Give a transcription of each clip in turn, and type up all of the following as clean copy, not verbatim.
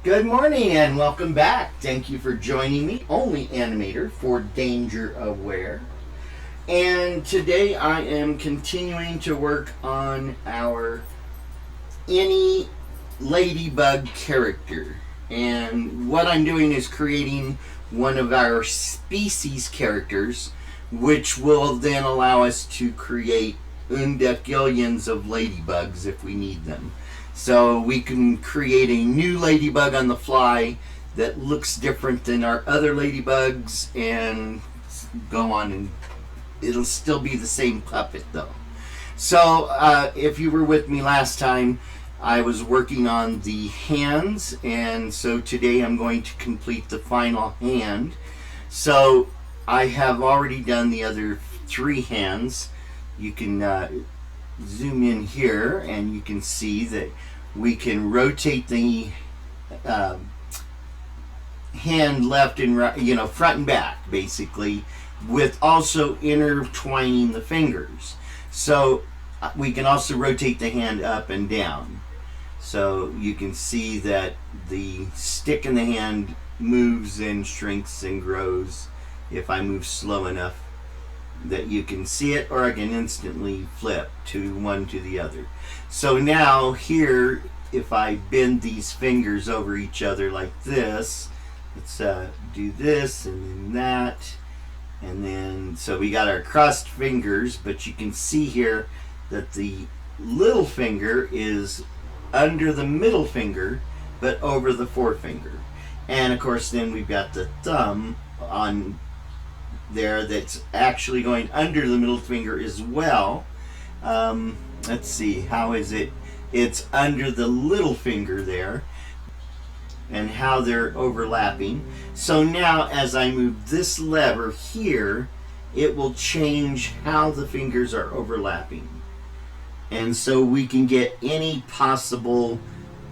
Good morning and welcome back. Thank you for joining me, only animator for Danger Aware. And today I am continuing to work on our any ladybug character. And what I'm doing is creating one of our species characters, which will then allow us to create Undecillions of ladybugs if we need them. So we can create a new ladybug on the fly that looks different than our other ladybugs and go on, and it'll still be the same puppet though. So if you were with me last time, I was working on the hands, and so today I'm going to complete the final hand. So I have already done the other three hands. You can zoom in here and you can see that we can rotate the hand left and right, front and back basically, with also intertwining the fingers. So we can also rotate the hand up and down. So you can see that the stick in the hand moves and shrinks and grows if I move slow enough that you can see it, or I can instantly flip to one to the other. So now here, if I bend these fingers over each other like this, let's do this and then that, and then so we got our crossed fingers, but you can see here that the little finger is under the middle finger but over the forefinger. And of course then we've got the thumb on there that's actually going under the middle finger as well. Let's see, how is it? It's under the little finger there, and how they're overlapping. So now as I move this lever here, it will change how the fingers are overlapping. And so we can get any possible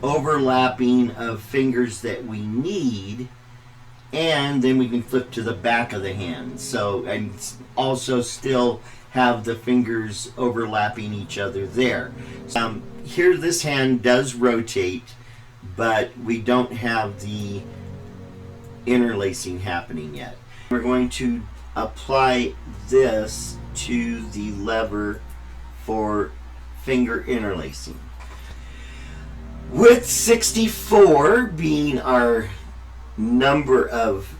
overlapping of fingers that we need, and then we can flip to the back of the hand. So, and also still have the fingers overlapping each other there. Here this hand does rotate, but we don't have the interlacing happening yet. We're going to apply this to the lever for finger interlacing. With 64 being our number of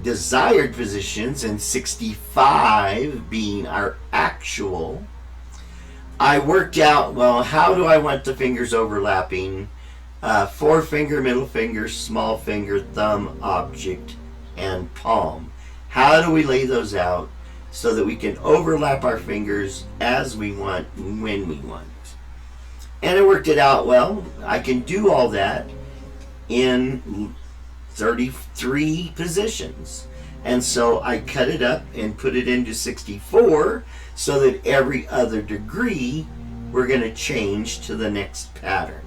desired positions and 65 being our actual, I worked out, well, how do I want the fingers overlapping? Forefinger, middle finger, small finger, thumb, object, and palm. How do we lay those out so that we can overlap our fingers as we want, when we want? And I worked it out well. I can do all that in 33 positions. And so I cut it up and put it into 64 so that every other degree we're going to change to the next pattern.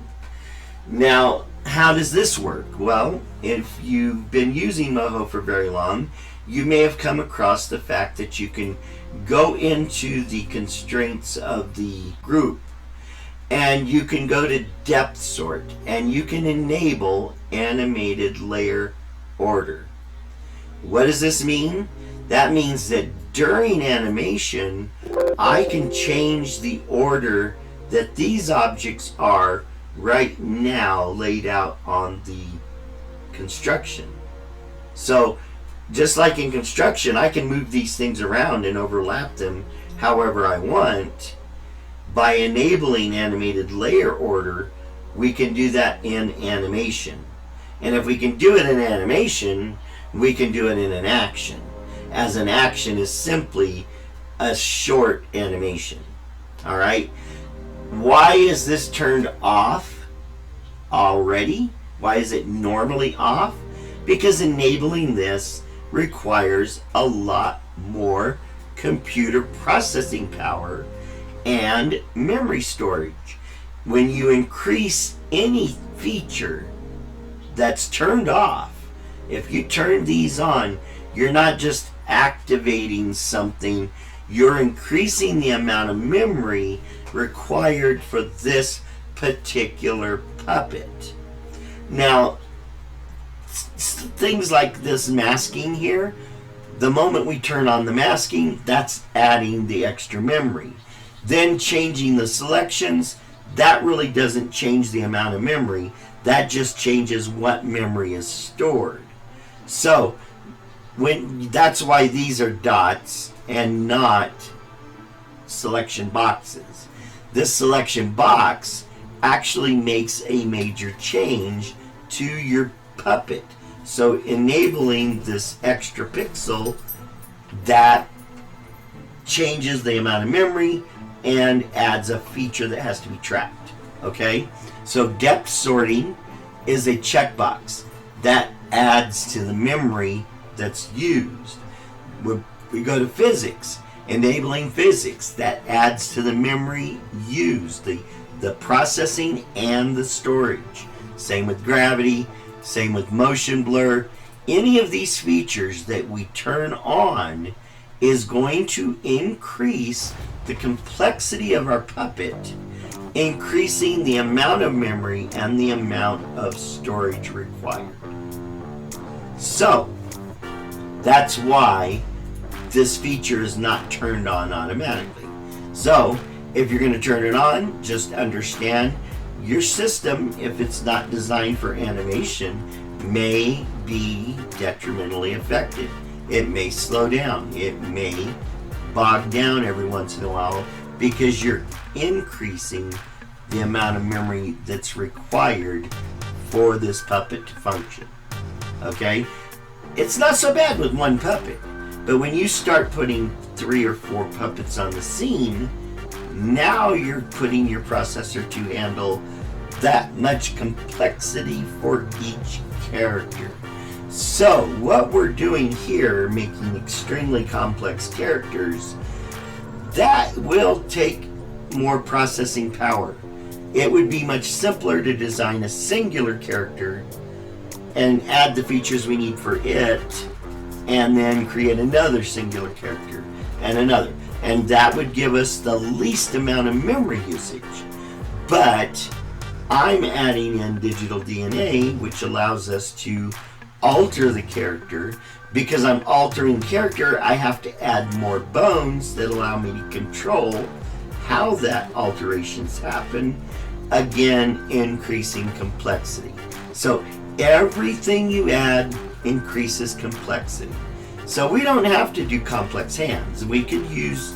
Now, how does this work? Well, if you've been using Moho for very long, you may have come across the fact that you can go into the constraints of the group and you can go to depth sort and you can enable animated layer order. What does this mean? That means that during animation I can change the order that these objects are right now laid out on the construction. So just like in construction, I can move these things around and overlap them however I want. By enabling animated layer order, we can do that in animation. And if we can do it in animation, we can do it in an action, as an action is simply a short animation. All right? Why is this turned off already? Why is it normally off? Because enabling this requires a lot more computer processing power and memory storage. When you increase any feature that's turned off, if you turn these on, you're not just activating something, you're increasing the amount of memory required for this particular puppet. Now, things like this masking here, the moment we turn on the masking, that's adding the extra memory. Then changing the selections, that really doesn't change the amount of memory. That just changes what memory is stored. So that's why these are dots and not selection boxes. This selection box actually makes a major change to your puppet. So enabling this extra pixel, that changes the amount of memory and adds a feature that has to be tracked. Okay? So depth sorting is a checkbox that adds to the memory that's used. We go to physics, enabling physics, that adds to the memory used, the processing and the storage. Same with gravity, same with motion blur. Any of these features that we turn on is going to increase the complexity of our puppet, increasing the amount of memory and the amount of storage required. So that's why this feature is not turned on automatically. So if you're going to turn it on, just understand your system, if it's not designed for animation, may be detrimentally affected. It may slow down. It may bog down every once in a while because you're increasing the amount of memory that's required for this puppet to function. Okay? It's not so bad with one puppet, but when you start putting 3 or 4 puppets on the scene, now you're putting your processor to handle that much complexity for each character. So what we're doing here, making extremely complex characters, that will take more processing power. It would be much simpler to design a singular character and add the features we need for it, and then create another singular character and another. And that would give us the least amount of memory usage. But I'm adding in digital DNA, which allows us to alter the character. Because I'm altering character, I have to add more bones that allow me to control how that alterations happen, again increasing complexity. So everything you add increases complexity. So we don't have to do complex hands. We could use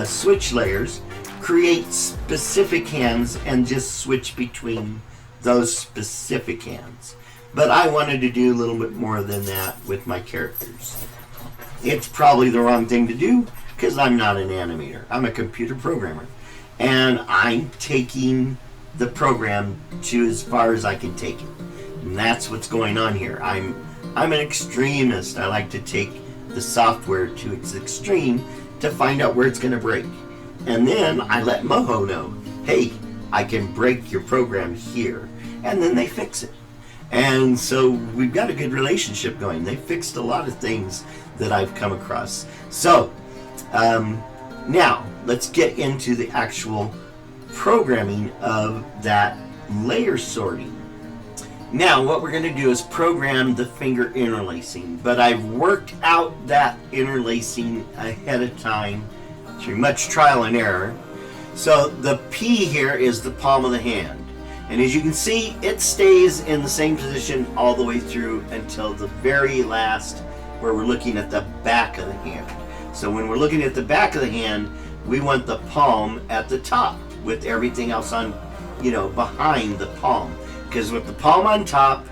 switch layers, create specific hands, and just switch between those specific hands. But I wanted to do a little bit more than that with my characters. It's probably the wrong thing to do because I'm not an animator. I'm a computer programmer. And I'm taking the program to as far as I can take it. And that's what's going on here. I'm an extremist. I like to take the software to its extreme to find out where it's going to break. And then I let Moho know, hey, I can break your program here. And then they fix it. And so we've got a good relationship going. They fixed a lot of things that I've come across. So now let's get into the actual programming of that layer sorting. Now what we're going to do is program the finger interlacing, but I've worked out that interlacing ahead of time through much trial and error. So the P here is the palm of the hand. And as you can see, it stays in the same position all the way through until the very last, where we're looking at the back of the hand. So when we're looking at the back of the hand, we want the palm at the top with everything else on, behind the palm. Because with the palm on top,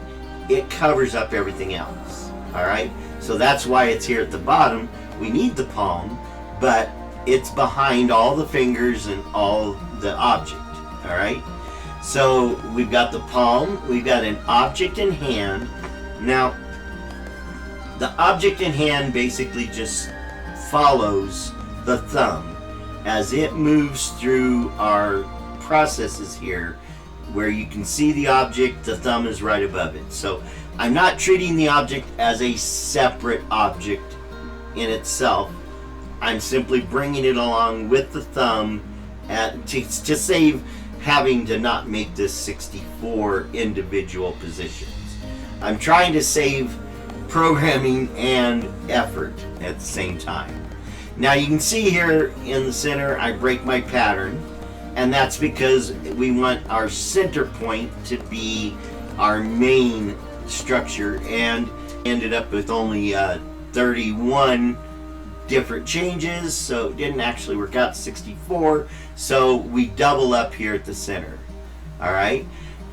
it covers up everything else. All right? So that's why it's here at the bottom. We need the palm, but it's behind all the fingers and all the object. All right? So we've got the palm, we've got an object in hand. Now, the object in hand basically just follows the thumb as it moves through our processes here, where you can see the object, the thumb is right above it. So I'm not treating the object as a separate object in itself. I'm simply bringing it along with the thumb to save having to not make this 64 individual positions. I'm trying to save programming and effort at the same time. Now you can see here in the center I break my pattern, and that's because we want our center point to be our main structure, and ended up with only 31 different changes, so it didn't actually work out to 64, so we double up here at the center. Alright,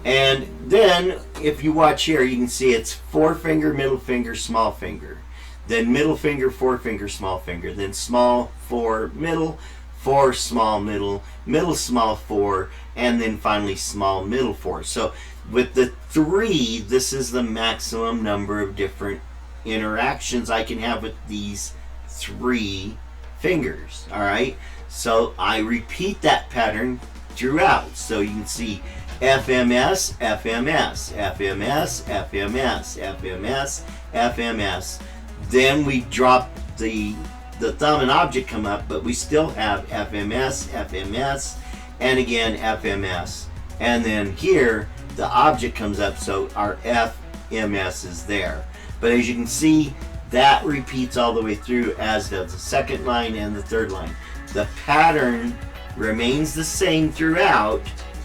and then if you watch here you can see it's forefinger, middle finger, small finger, then middle finger, forefinger, small finger, then small, four, middle, four, small, middle, middle, small, four, and then finally small, middle, four. So with the 3, this is the maximum number of different interactions I can have with these 3 fingers. Alright, so I repeat that pattern throughout. So you can see FMS, FMS, FMS, FMS, FMS, FMS. Then we drop the thumb and object come up, but we still have FMS, FMS, and again FMS. And then here the object comes up, so our FMS is there. But as you can see, that repeats all the way through, as does the second line and the third line. The pattern remains the same throughout,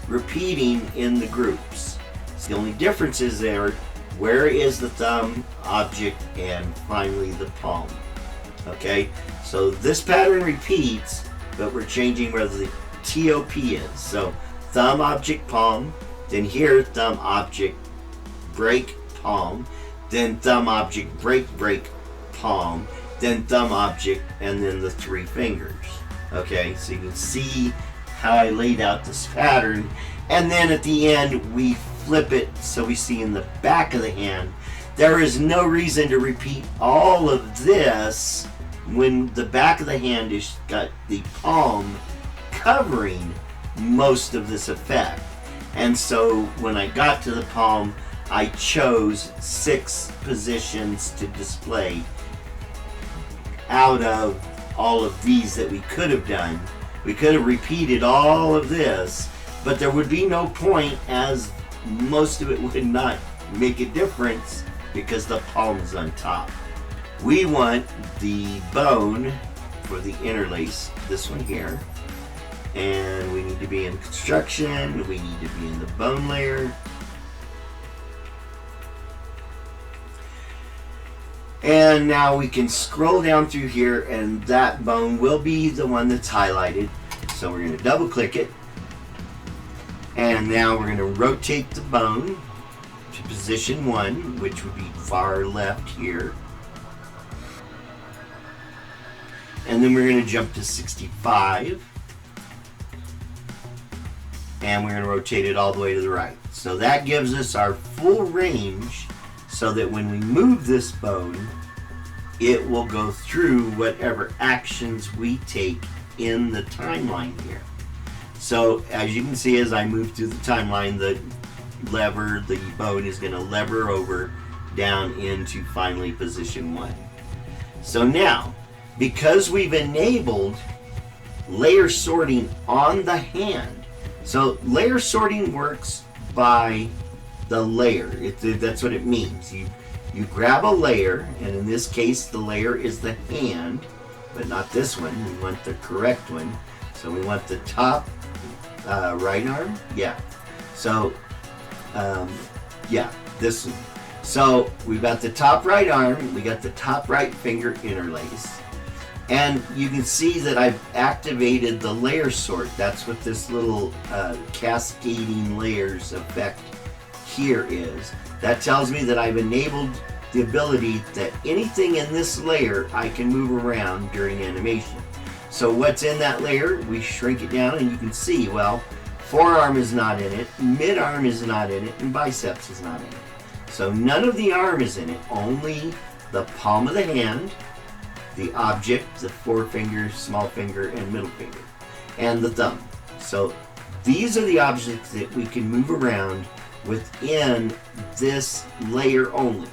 repeating in the groups. The only difference is there, where is the thumb, object, and finally the palm. Okay, so this pattern repeats, but we're changing where the TOP is. So thumb, object, palm, then here thumb, object, break, palm, then thumb, object, break, break, palm, then thumb, object, and then the 3 fingers. Okay, so you can see how I laid out this pattern, and then at the end we flip it so we see in the back of the hand. There is no reason to repeat all of this when the back of the hand is got the palm covering most of this effect. And so when I got to the palm, I chose 6 positions to display out of all of these that we could have done. We could have repeated all of this, but there would be no point, as most of it would not make a difference because the palm is on top. We want the bone for the interlace, this one here, and we need to be in construction, we need to be in the bone layer. And now we can scroll down through here, and that bone will be the one that's highlighted. So we're going to double click it, and now we're going to rotate the bone to position 1, which would be far left here. And then we're going to jump to 65, and we're going to rotate it all the way to the right. So that gives us our full range, so that when we move this bone, it will go through whatever actions we take in the timeline here. So as you can see, as I move through the timeline, the bone is going to lever over down into finally position 1. So now, because we've enabled layer sorting on the hand, so layer sorting works by the layer. That's what it means. You grab a layer, and in this case the layer is the hand, but not this one. We want the correct one. So we want the top right arm. Yeah. So yeah, this one. So we've got the top right arm, we got the top right finger interlace, and you can see that I've activated the layer sort. That's what this little cascading layers effect here is. That tells me that I've enabled the ability that anything in this layer I can move around during animation. So what's in that layer? We shrink it down, and you can see, well, forearm is not in it, mid-arm is not in it, and biceps is not in it. So none of the arm is in it, only the palm of the hand, the object, the forefinger, small finger, and middle finger, and the thumb. So these are the objects that we can move around within this layer only.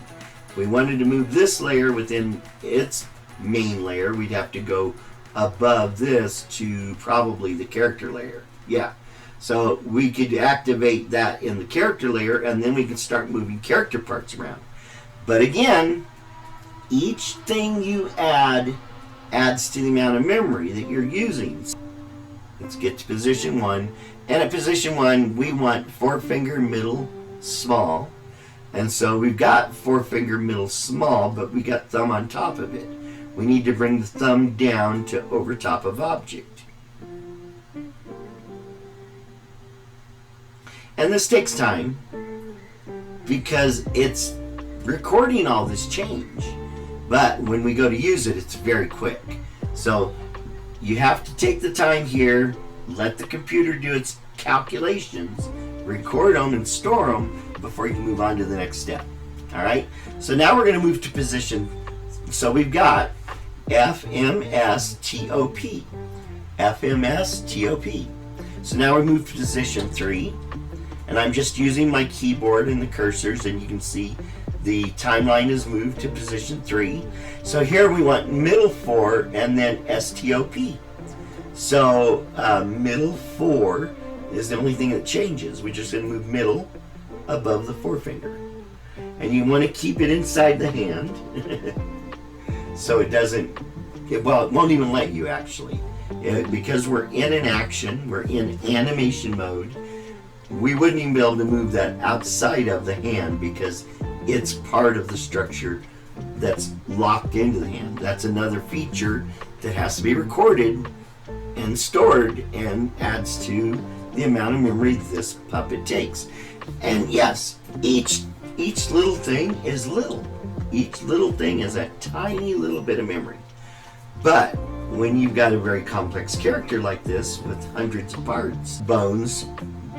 If we wanted to move this layer within its main layer, we'd have to go above this to probably the character layer. Yeah. So we could activate that in the character layer, and then we can start moving character parts around. But again, Each thing you add adds to the amount of memory that you're using. Let's get to position 1. And at position 1, we want forefinger, middle, small. And so we've got forefinger, middle, small, but we got thumb on top of it. We need to bring the thumb down to over top of object. And this takes time because it's recording all this change. But when we go to use it, it's very quick. So you have to take the time here, let the computer do its calculations, record them and store them before you can move on to the next step. All right? So now we're going to move to position. So we've got FMS-TOP. FMS-TOP. So now we move to position 3. And I'm just using my keyboard and the cursors, and you can see the timeline is moved to position 3. So here we want middle 4 and then STOP. So middle 4 is the only thing that changes. We're just going to move middle above the forefinger. And you want to keep it inside the hand so it doesn't, well, it won't even let you actually. Because we're in an action, we're in animation mode, we wouldn't even be able to move that outside of the hand because it's part of the structure that's locked into the hand. That's another feature that has to be recorded and stored and adds to the amount of memory this puppet takes. And yes, each little thing is little. Each little thing is a tiny little bit of memory. But when you've got a very complex character like this with hundreds of parts, bones,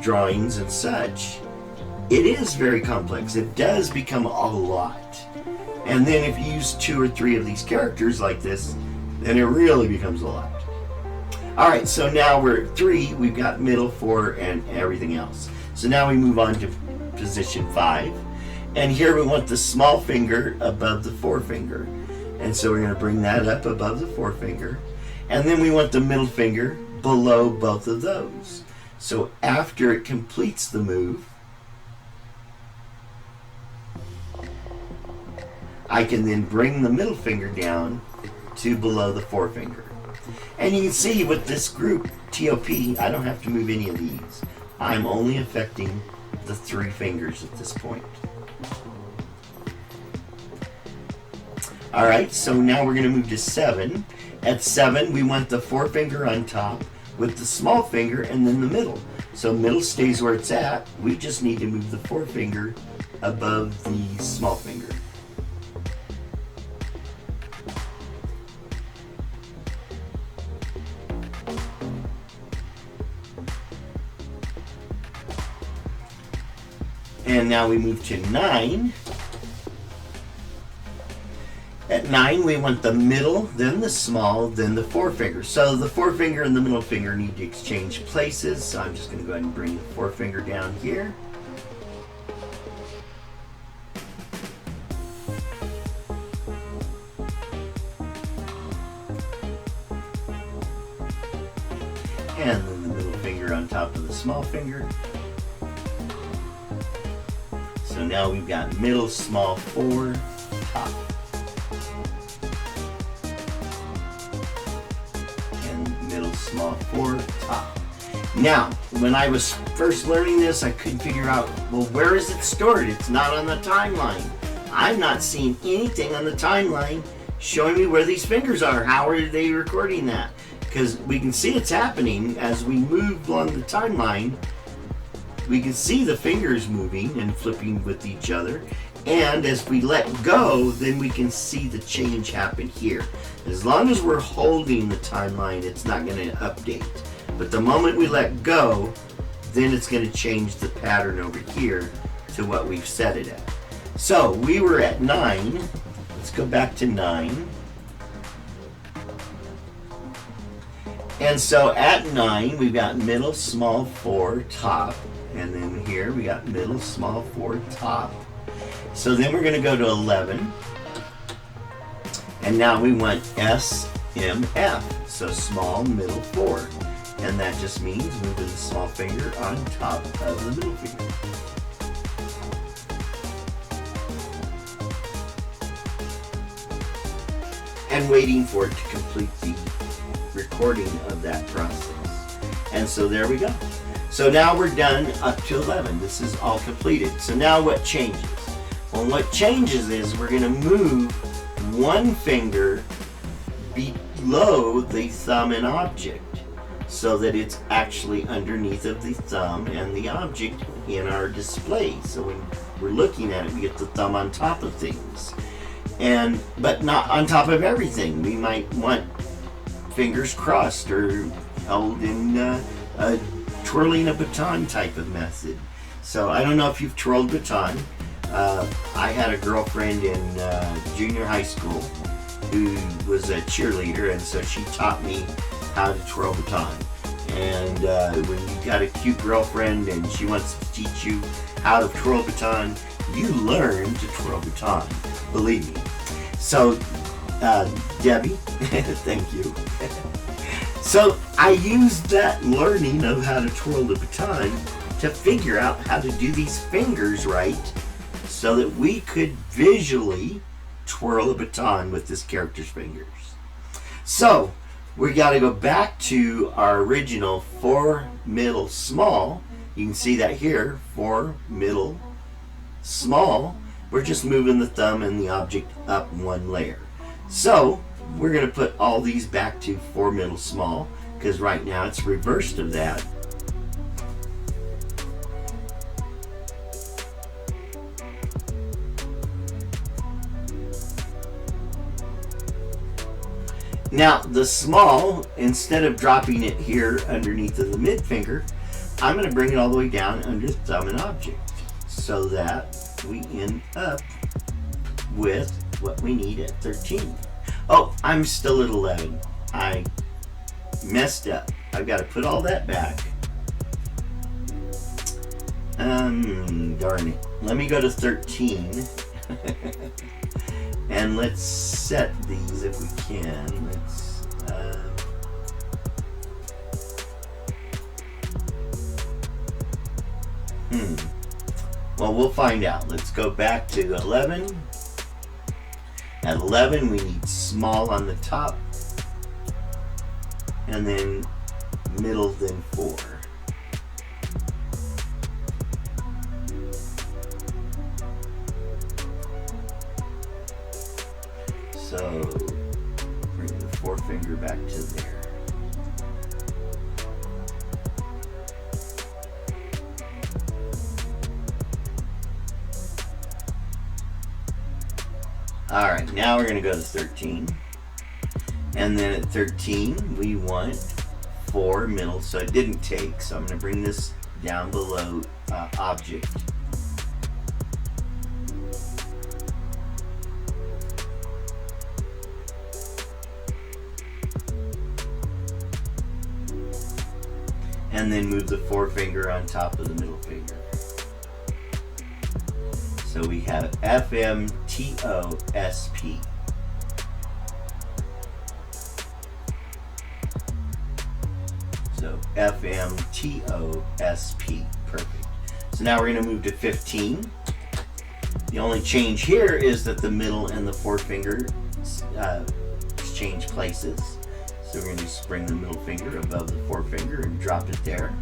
drawings and such, it is very complex. It does become a lot. And then if you use 2 or 3 of these characters like this, then it really becomes a lot. Alright, so now we're at 3, we've got middle, 4, and everything else. So now we move on to position 5. And here we want the small finger above the forefinger. And so we're going to bring that up above the forefinger. And then we want the middle finger below both of those. So after it completes the move, I can then bring the middle finger down to below the forefinger. And you can see with this group, TOP, I don't have to move any of these. I'm only affecting the 3 fingers at this point. Alright, so now we're going to move to 7. At 7, we want the forefinger on top with the small finger and then the middle. So middle stays where it's at. We just need to move the forefinger above the small finger. And now we move to 9. At 9, we want the middle, then the small, then the forefinger. So the forefinger and the middle finger need to exchange places. So I'm just going to go ahead and bring the forefinger down here. And then the middle finger on top of the small finger. So now we've got middle, small, 4, top. Small 4, top. Now, when I was first learning this, I couldn't figure out, well, where is it stored? It's not on the timeline. I'm not seeing anything on the timeline showing me where these fingers are. How are they recording that? Because we can see it's happening as we move along the timeline. We can see the fingers moving and flipping with each other. And as we let go, then we can see the change happen here. As long as we're holding the timeline, it's not going to update. But the moment we let go, then it's going to change the pattern over here to what we've set it at. So we were at 9. Let's go back to 9. And so at 9, we've got middle, small, 4, top. And then here we got middle, small, 4, top. So then we're going to go to 11. And now we want SMF. So small, middle, 4. And that just means moving the small finger on top of the middle finger. and waiting for it to complete the recording of that process. And so there we go. So now we're done up to 11. This is all completed. So now what changes? Well, what changes is we're going to move one finger below the thumb and object so that it's actually underneath of the thumb and the object in our display. So when we're looking at it, we get the thumb on top of things, but not on top of everything. We might want fingers crossed or held in a twirling a baton type of method. So I don't know if you've twirled baton. I had a girlfriend in junior high school who was a cheerleader, and so she taught me how to twirl baton. And when you've got a cute girlfriend and she wants to teach you how to twirl baton, you learn to twirl baton, believe me. So Debbie, thank you. So I used that learning of how to twirl the baton to figure out how to do these fingers right so that we could visually twirl a baton with this character's fingers. So we got to go back to our original 4 middle small. You can see that here, 4 middle small. We're just moving the thumb and the object up one layer. So we're going to put all these back to 4 middle small because right now it's reversed of that. Now the small, instead of dropping it here underneath of the mid finger, I'm going to bring it all the way down under thumb and object so that we end up with what we need at 13. Oh, I'm still at 11. I messed up. I've got to put all that back. Darn it. Let me go to 13. And let's set these if we can. Let's well, we'll find out. Let's go back to 11. At 11, we need small on the top, and then middle, then 4. So bring the 4-finger back to there. Alright, now we're going to go to 13. And then at 13, we want 4 middle. So it didn't take, so I'm going to bring this down below object. And then move the 4-finger on top of the middle finger. So we have FMTOSP. So FMTOSP. Perfect. So now we're going to move to 15. The only change here is that the middle and the 4-finger exchange places. So we're going to just bring the middle finger above the 4-finger and drop it there.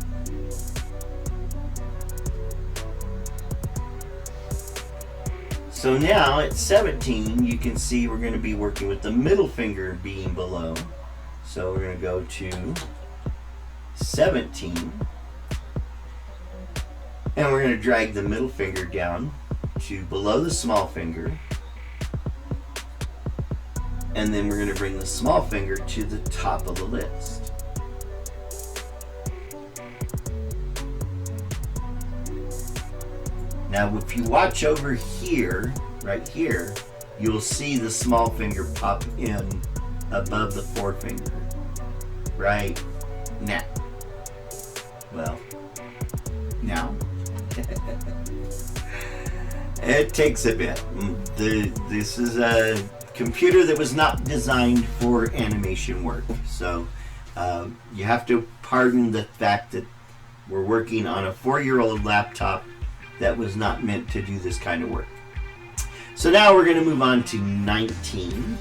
So now at 17, you can see we're going to be working with the middle finger being below. So we're going to go to 17. And we're going to drag the middle finger down to below the small finger. And then we're going to bring the small finger to the top of the list. Now if you watch over here, right here, you'll see the small finger pop in above the 4-finger. Right now. Well, now. It takes a bit. This is a computer that was not designed for animation work. So you have to pardon the fact that we're working on a 4-year-old laptop that was not meant to do this kind of work. So now we're going to move on to 19.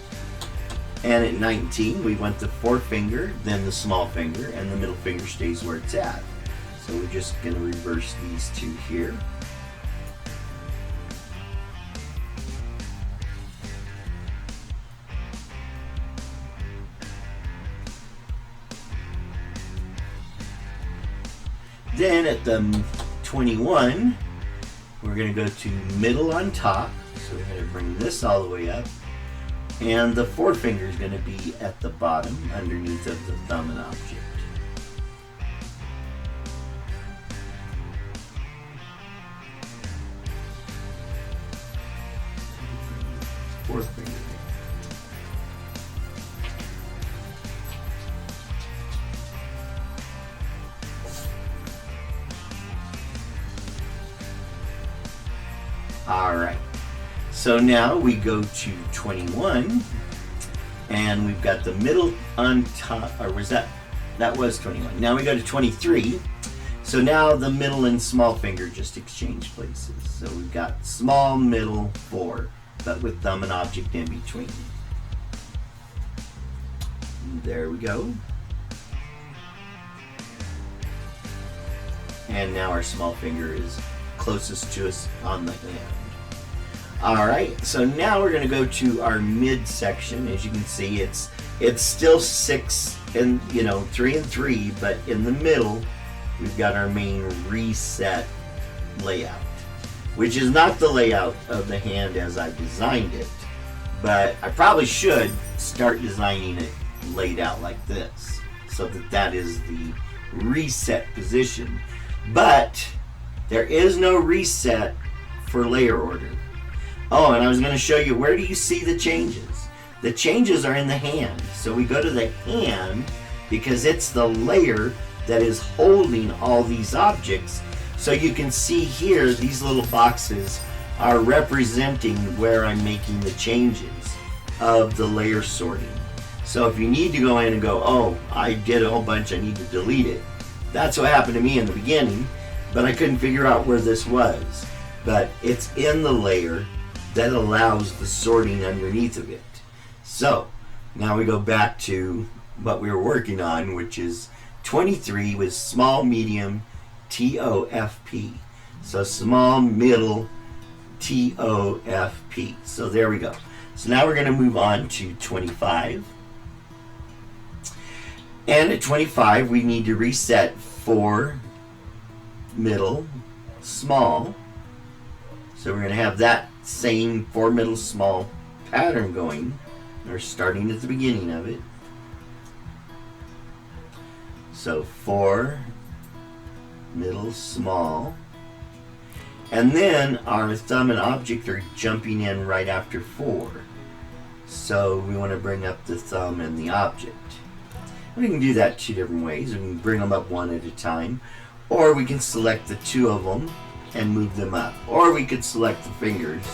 And at 19, we want the forefinger, then the small finger, and the middle finger stays where it's at. So we're just going to reverse these two here. Then at the 21, we're going to go to middle on top. So we're going to bring this all the way up. And the forefinger is going to be at the bottom underneath of the thumb and object. Forefinger. All right, so now we go to 21, and we've got the middle on top, or was that was 21. Now we go to 23, so now the middle and small finger just exchange places. So we've got small, middle, 4, but with thumb and object in between. There we go. And now our small finger is closest to us on the hand. Alright, so now we're going to go to our mid section. As you can see, it's still 6 and 3 and 3, but in the middle we've got our main reset layout, which is not the layout of the hand as I designed it, but I probably should start designing it laid out like this so that is the reset position. But there is no reset for layer order. Oh, and I was going to show you, where do you see the changes? The changes are in the hand. So we go to the hand because it's the layer that is holding all these objects. So you can see here, these little boxes are representing where I'm making the changes of the layer sorting. So if you need to go in and go, oh, I did a whole bunch, I need to delete it. That's what happened to me in the beginning, but I couldn't figure out where this was. But it's in the layer that allows the sorting underneath of it. So now we go back to what we were working on, which is 23 with small, medium, TOFP. So small, middle, TOFP. So there we go. So now we're going to move on to 25. And at 25, we need to reset for middle, small. So we're going to have that same 4 middle, small pattern going. We're starting at the beginning of it. So 4 middle, small. And then our thumb and object are jumping in right after 4. So we want to bring up the thumb and the object. We can do that 2 different ways. We can bring them up one at a time, or we can select the 2 of them and move them up. Or we could select the fingers,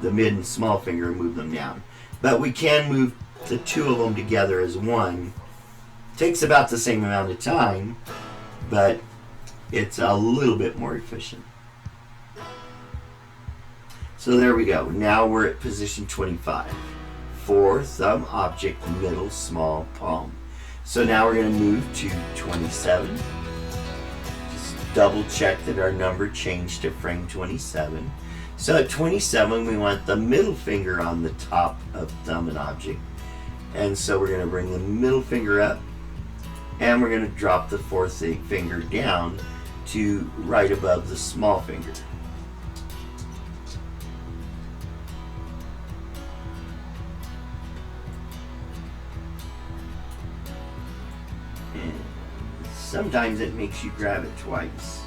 the mid and small finger, and move them down. But we can move the 2 of them together as one. Takes about the same amount of time, but it's a little bit more efficient. So there we go. Now we're at position 25. 4, thumb, object, middle, small, palm. So now we're going to move to 27. Double check that our number changed to frame 27. So at 27, we want the middle finger on the top of thumb and object. And so we're going to bring the middle finger up, and we're going to drop the 4th finger down to right above the small finger. And sometimes it makes you grab it twice.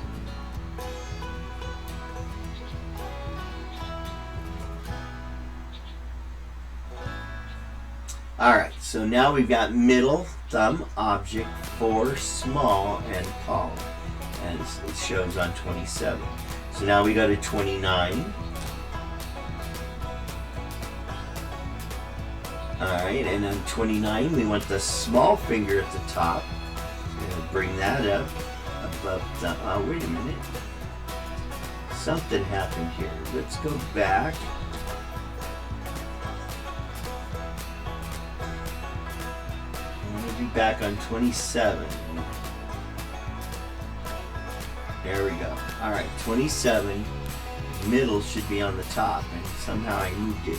Alright, so now we've got middle, thumb, object, 4, small, and palm, as it shows on 27. So now we go to 29. Alright, and on 29 we want the small finger at the top. We're going to bring that up above the, oh wait a minute. Something happened here. Let's go back. should be back on 27. There we go. All right, 27. Middle should be on the top, and somehow I moved it.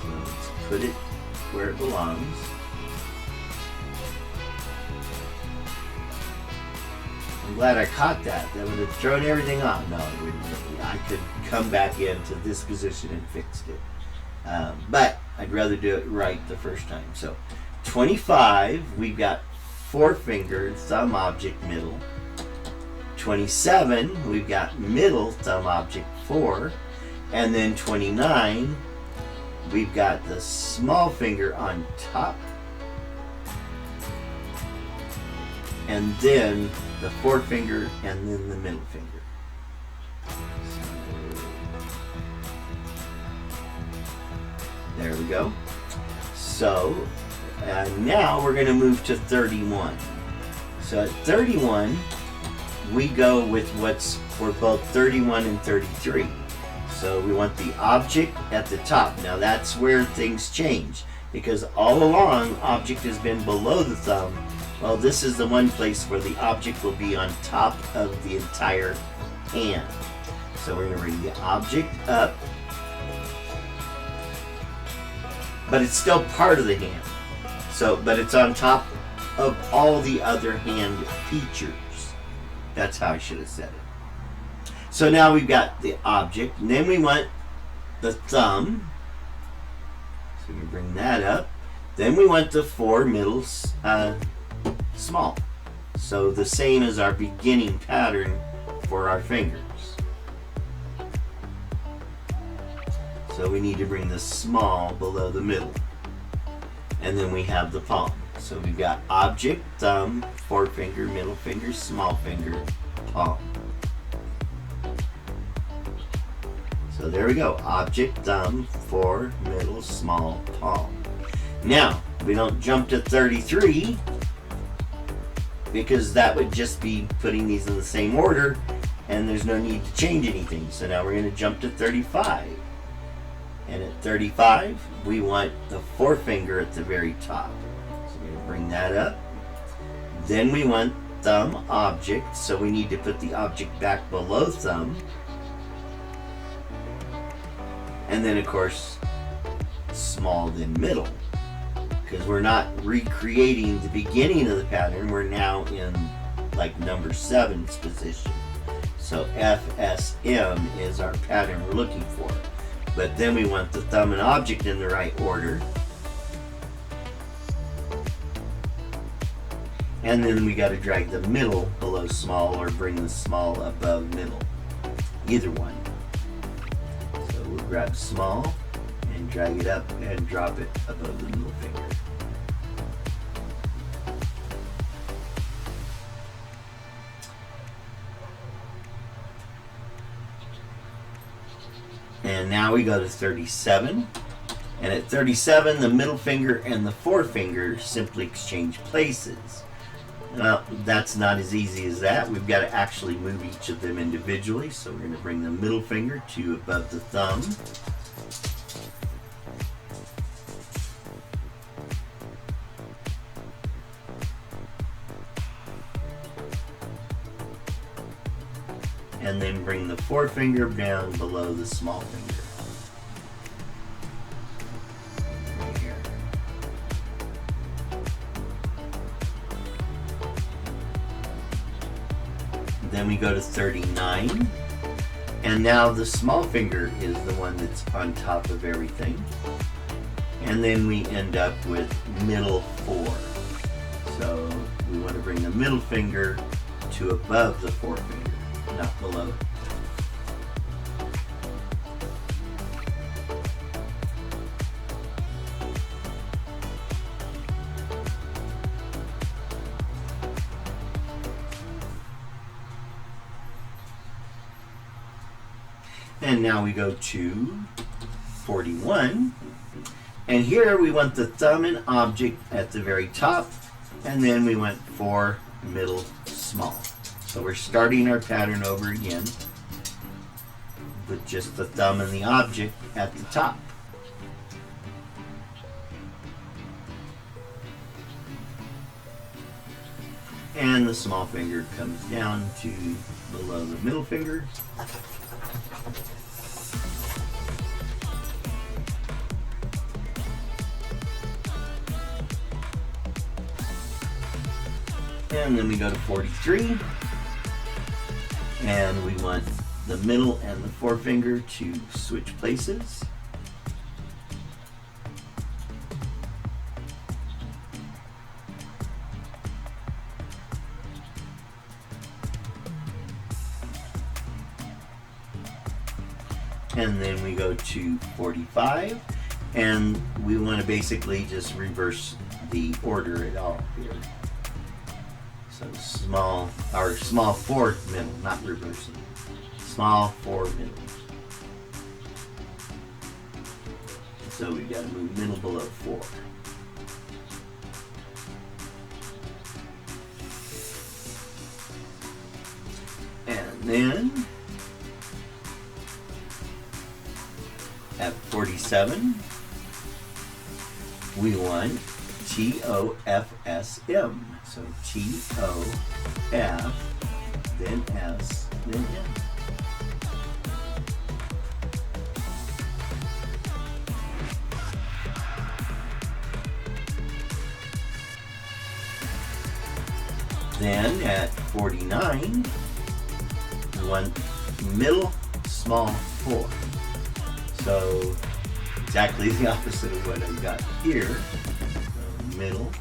So let's put it where it belongs. I'm glad I caught that. That would have thrown everything off. No, it wouldn't. I could come back into this position and fixed it. But I'd rather do it right the first time. So 25, we've got forefinger, thumb object, middle. 27, we've got middle, thumb object, 4. And then 29, we've got the small finger on top. And then the forefinger, and then the middle finger. There we go. So now we're going to move to 31. So at 31, we go with what's for both 31 and 33. So we want the object at the top. Now that's where things change, because all along object has been below the thumb. Well, this is the one place where the object will be on top of the entire hand. So we're going to bring the object up, but it's still part of the hand. But it's on top of all the other hand features. That's how I should have said it. So now we've got the object, and then we want the thumb. So we bring that up. Then we want the 4 middles, small. So the same as our beginning pattern for our fingers. So we need to bring the small below the middle. And then we have the palm. So we've got object, thumb, forefinger, middle finger, small finger, palm. So there we go. Object, thumb, 4, middle, small, palm. Now, we don't jump to 33, because that would just be putting these in the same order, and there's no need to change anything. So now we're going to jump to 35. And at 35, we want the forefinger at the very top. So we're going to bring that up. Then we want thumb object, so we need to put the object back below thumb. And then, of course, small, then middle. Because we're not recreating the beginning of the pattern, we're now in like number 7's position. So FSM is our pattern we're looking for. But then we want the thumb and object in the right order. And then we got to drag the middle below small, or bring the small above middle. Either one. So we'll grab small and drag it up and drop it above the middle finger. And now we go to 37. And at 37, the middle finger and the forefinger simply exchange places. Well, that's not as easy as that. We've got to actually move each of them individually. So we're going to bring the middle finger to above the thumb. And then bring the forefinger down below the small finger. Right here. Then we go to 39. And now the small finger is the one that's on top of everything. And then we end up with middle 4. So we want to bring the middle finger to above the forefinger, not below. And now we go to 41. And here we want the thumb and object at the very top, and then we went 4, middle, small. So we're starting our pattern over again with just the thumb and the object at the top. And the small finger comes down to below the middle finger. And then we go to 43. And we want the middle and the forefinger to switch places. And then we go to 45, and we want to basically just reverse the order at all here. So small, or small 4 middle, not reversing. Small 4 middle. So we got to move middle below 4. And then at 47, we want TOFSM. So TOF, then S, then M. Then at 49, we want middle, small 4. So exactly the opposite of what I've got here. So middle.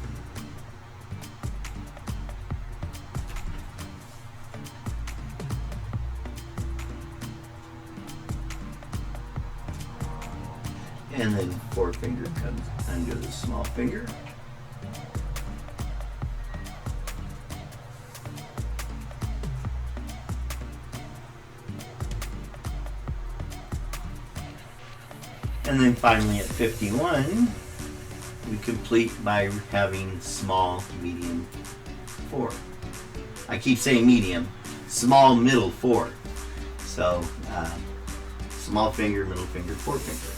And then forefinger comes under the small finger. And then finally at 51, we complete by having small, medium, 4. I keep saying medium, small, middle, 4. So small finger, middle finger, forefinger.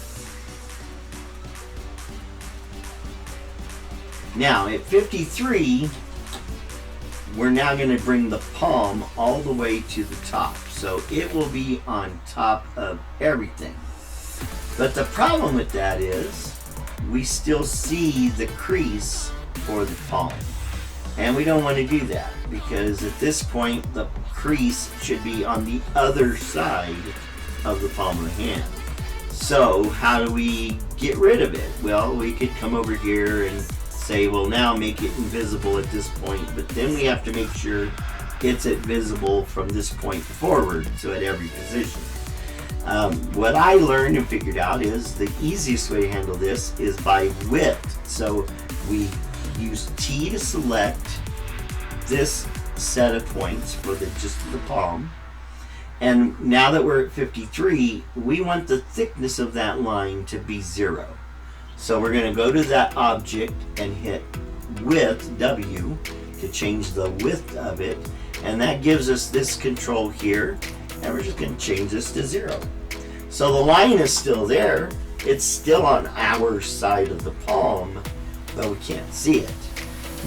Now at 53, we're now going to bring the palm all the way to the top. So it will be on top of everything. But the problem with that is we still see the crease for the palm. And we don't want to do that because at this point the crease should be on the other side of the palm of the hand. So how do we get rid of it? Well, we could come over here and say, well, now make it invisible at this point, but then we have to make sure it's visible from this point forward, so at every position. What I learned and figured out is the easiest way to handle this is by width. So we use T to select this set of points for just the palm. And now that we're at 53, we want the thickness of that line to be 0. So we're going to go to that object and hit width, W, to change the width of it. And that gives us this control here. And we're just going to change this to 0. So the line is still there. It's still on our side of the palm, but we can't see it.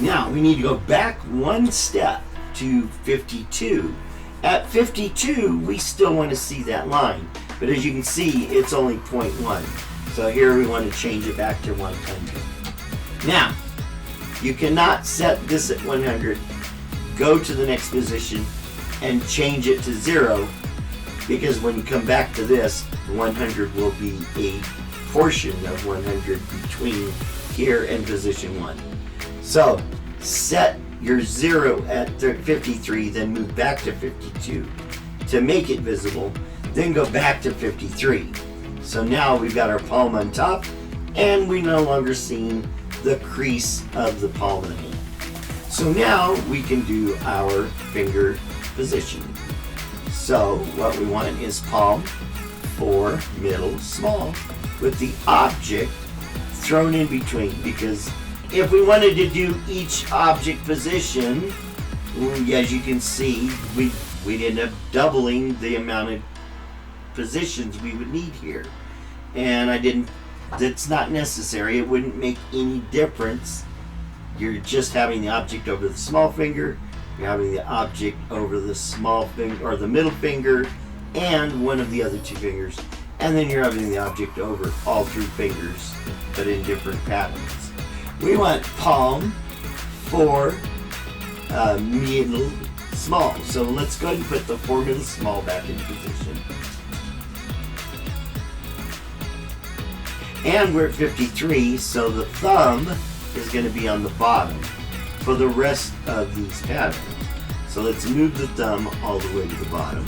Now we need to go back one step to 52. At 52, we still want to see that line. But as you can see, it's only 0.1. So here we want to change it back to 100. Now, you cannot set this at 100, go to the next position, and change it to 0, because when you come back to this, 100 will be a portion of 100 between here and position 1. So, set your 0 at 53, then move back to 52 to make it visible, then go back to 53. So now we've got our palm on top, and we no longer seeing the crease of the palm of the hand. So now we can do our finger positioning. So what we want is palm, 4, middle, small, with the object thrown in between, because if we wanted to do each object position, as you can see, we'd end up doubling the amount of positions we would need here. And that's not necessary. It wouldn't make any difference. You're just having the object over the small finger You're having the object over the small finger or the middle finger and one of the other two fingers. And then you're having the object over all three fingers, but in different patterns. We want palm, 4, middle, small. So let's go ahead and put the 4 middle small back in position. And we're at 53, so the thumb is going to be on the bottom for the rest of these patterns. So let's move the thumb all the way to the bottom.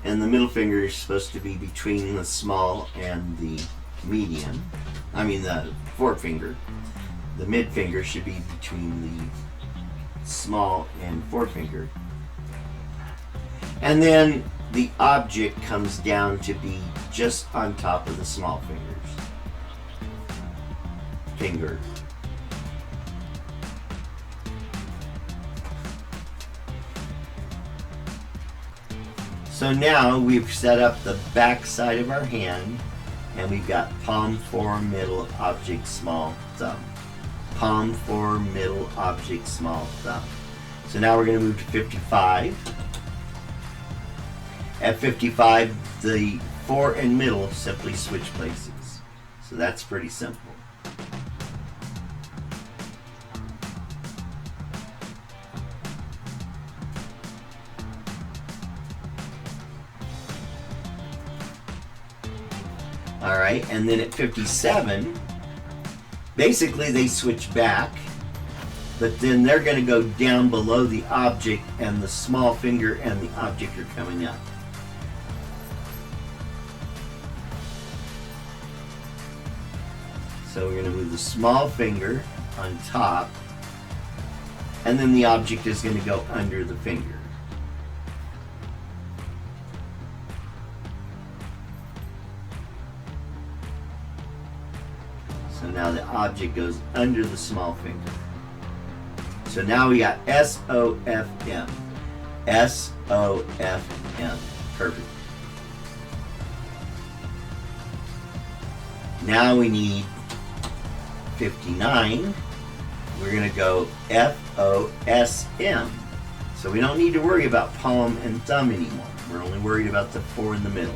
And the middle finger is supposed to be between the small and the medium. The forefinger. The mid finger should be between the small and forefinger. And then the object comes down to be just on top of the small finger. So now we've set up the back side of our hand, and we've got palm, 4, middle, object, small, thumb. Palm, 4, middle, object, small, thumb. So now we're going to move to 55. At 55, the 4 and middle simply switch places. So that's pretty simple. Alright, and then at 57, basically they switch back, but then they're going to go down below the object, and the small finger and the object are coming up. So we're going to move the small finger on top, and then the object is going to go under the finger. So now the object goes under the small finger. So now we got S-O-F-M. S-O-F-M. Perfect. Now we need 59. We're going to go F-O-S-M. So we don't need to worry about palm and thumb anymore. We're only worried about the 4 in the middle.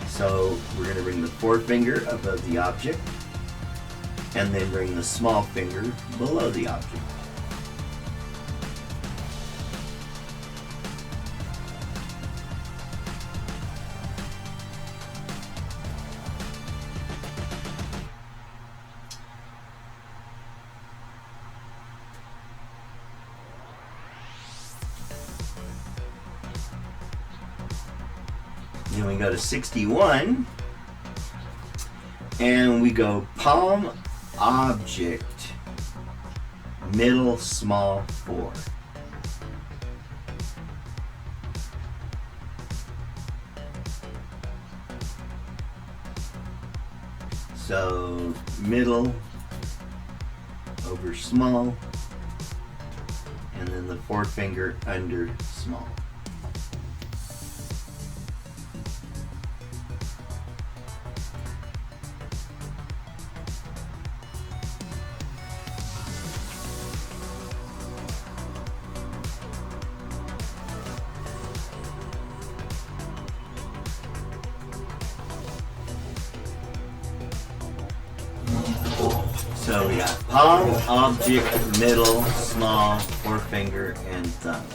So we're going to bring the forefinger above the object, and then bring the small finger below the object. Then we go to 61, and we go palm, object, middle, small, 4. So middle over small, and then the forefinger under small. So we got palm, object, middle, small, forefinger, and thumb.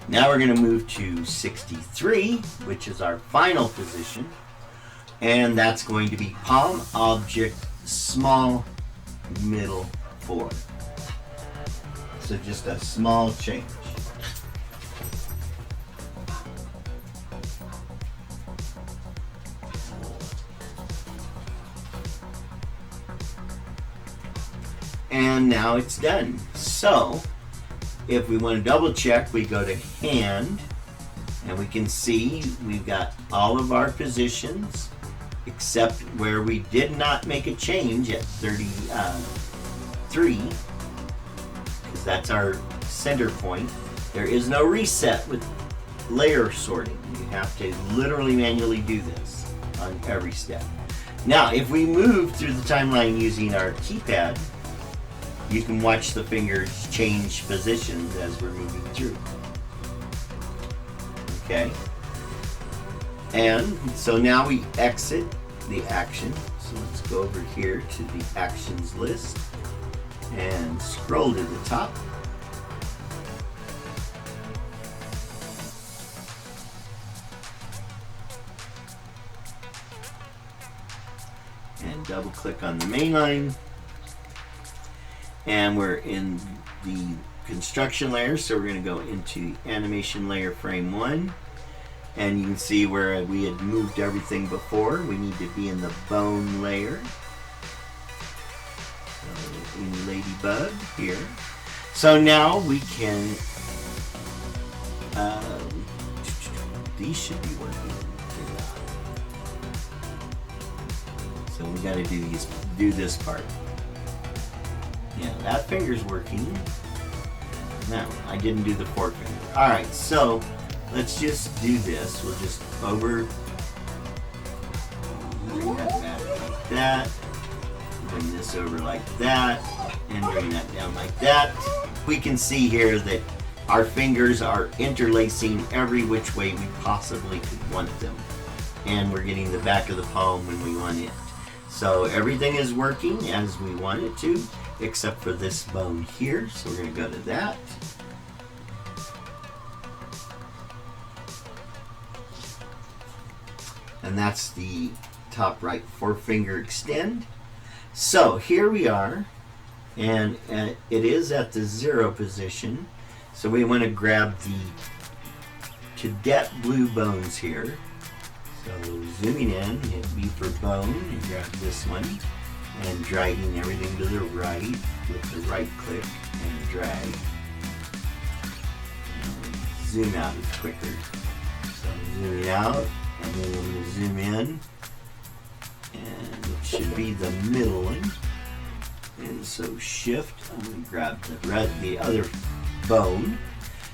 Now we're going to move to 63, which is our final position. And that's going to be palm, object, small, middle, 4. So just a small change. And now it's done. So if we want to double check, we go to hand, and we can see we've got all of our positions except where we did not make a change at 33, because that's our center point. There is no reset with layer sorting. You have to literally manually do this on every step. Now, if we move through the timeline using our keypad, you can watch the fingers change positions as we're moving through. Okay? And so now we exit the action. So let's go over here to the actions list and scroll to the top. And double click on the main line. And we're in the construction layer, so we're going to go into animation layer frame 1. And you can see where we had moved everything before. We need to be in the bone layer. So in Ladybug here. So now we can, these should be working. So we got to do this part. Yeah, that finger's working. No, I didn't do the forefinger. All right, so let's just do this. We'll just bring that back like that. Bring this over like that, and bring that down like that. We can see here that our fingers are interlacing every which way we possibly could want them. And we're getting the back of the palm when we want it. So everything is working as we want it to, except for this bone here. So we're going to go to that. And that's the top right forefinger extend. So here we are, and it is at the 0 position. So we want to grab the cadet blue bones here. So zooming in, hit B for bone, and grab this one, and dragging everything to the right with the right click and drag. And zoom out is quicker. So zooming out, and then we're going to zoom in, and it should be the middle one. And so shift, I'm going to grab the other bone.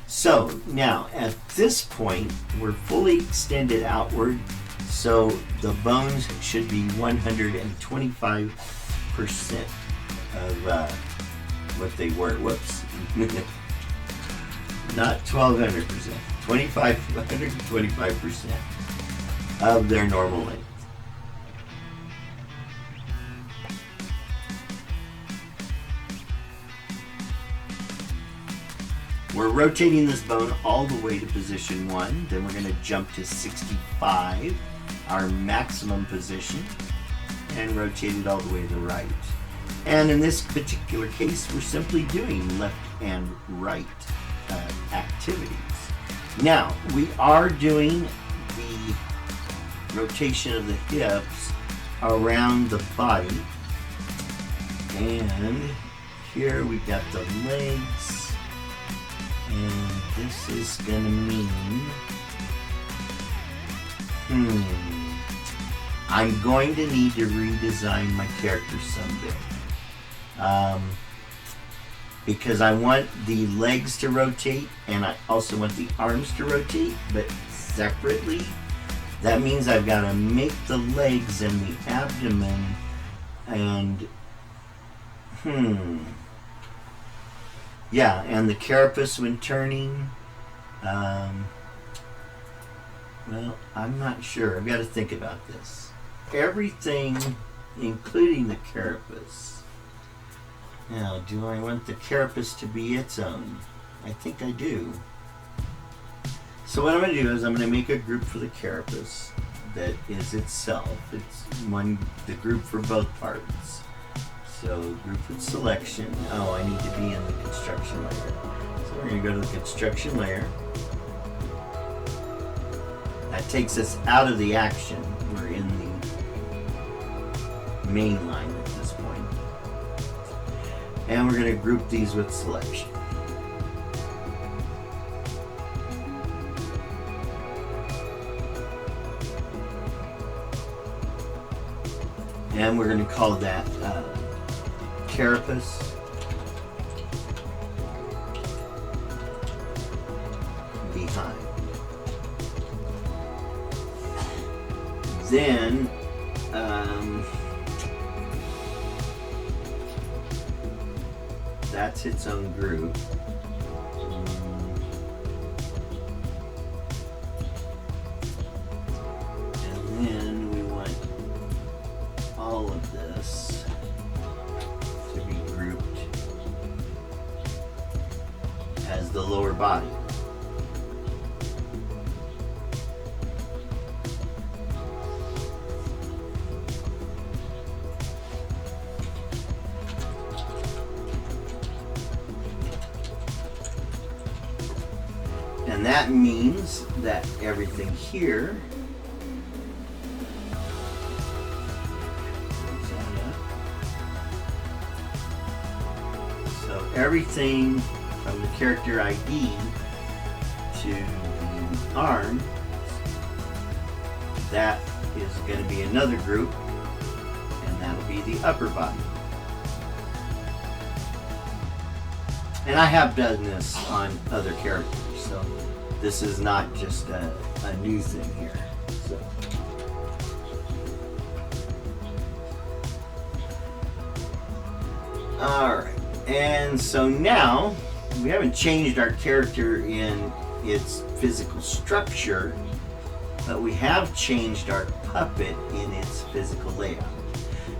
So now at this point, we're fully extended outward, so the bones should be 125% of what they were. Whoops. Not 1200%, 125% of their normal length. We're rotating this bone all the way to position 1. Then we're going to jump to 65, our maximum position, and rotate it all the way to the right. And in this particular case, we're simply doing left and right activities. Now, we are doing the rotation of the hips around the body. And here we've got the legs. And this is gonna mean, I'm going to need to redesign my character someday. Because I want the legs to rotate, and I also want the arms to rotate, but separately. That means I've got to make the legs and the abdomen, and yeah, and the carapace when turning. Well, I'm not sure. I've got to think about this. Everything, including the carapace. Now, do I want the carapace to be its own? I think I do. So what I'm going to do is I'm going to make a group for the carapace that is itself. It's the group for both parts. So group with selection. Oh, I need to be in the construction layer. So we're going to go to the construction layer. That takes us out of the action. We're in the main line at this point. And we're going to group these with selection. And we're going to call that carapace behind. then that's its own group. And then we want all of this to be grouped as the lower body. And that means that everything here everything from the character ID to the arm, that is going to be another group, and that'll be the upper body. And I have done this on other characters, so this is not just a new thing here. So. Alright. And so now, we haven't changed our character in its physical structure, but we have changed our puppet in its physical layout.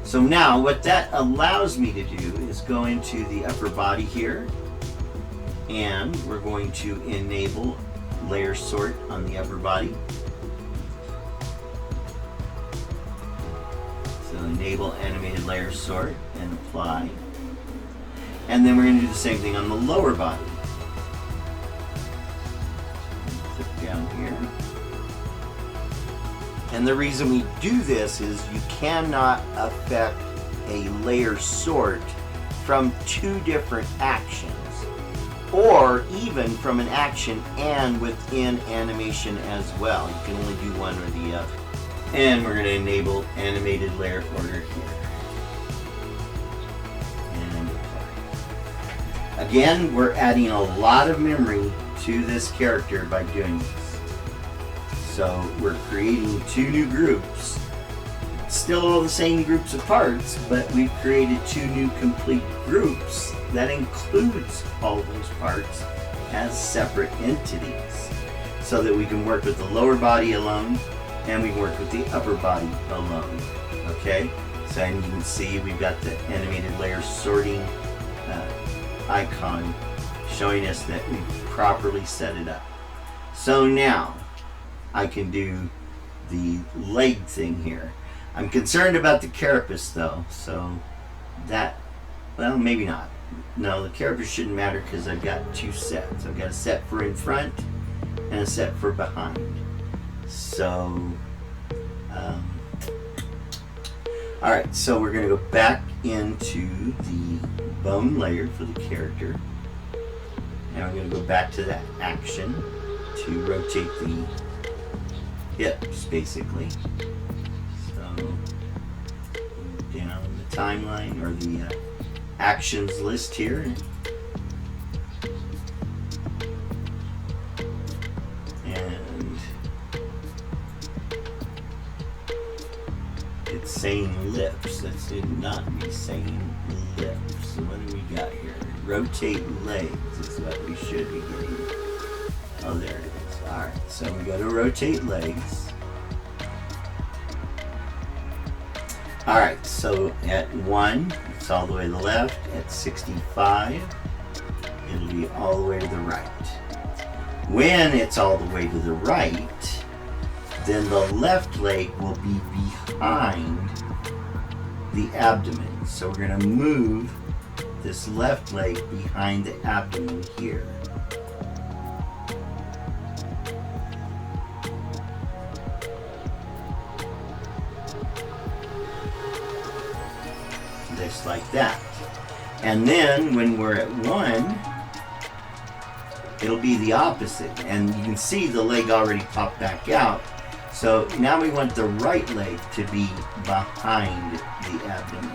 So now, what that allows me to do is go into the upper body here, and we're going to enable layer sort on the upper body. So enable animated layer sort and apply. And then we're going to do the same thing on the lower body. Click down here. And the reason we do this is you cannot affect a layer sort from two different actions, or even from an action and within animation as well. You can only do one or the other. And we're going to enable animated layer order here. Again, we're adding a lot of memory to this character by doing this. So we're creating two new groups. Still all the same groups of parts, but we've created two new complete groups that includes all of those parts as separate entities, so that we can work with the lower body alone and we can work with the upper body alone. Okay? So and you can see we've got the animated layer sorting icon showing us that we've properly set it up. So now I can do the leg thing here. I'm concerned about the carapace though, so that, well, maybe not. No, the carapace shouldn't matter because I've got two sets. I've got a set for in front and a set for behind. So alright, so we're going to go back into the bone layer for the character, and we're going to go back to that action to rotate the hips basically. So down the timeline or the actions list here, and it's saying lips. That should not be saying lips. So what do we got here? Rotate legs is what we should be getting. Oh, there it is. Alright, so we go to rotate legs. Alright, so at 1, it's all the way to the left. At 65, it'll be all the way to the right. When it's all the way to the right, then the left leg will be behind the abdomen. So we're going to move this left leg behind the abdomen here. Just like that. And then when we're at 1, it'll be the opposite. And you can see the leg already popped back out. So now we want the right leg to be behind the abdomen.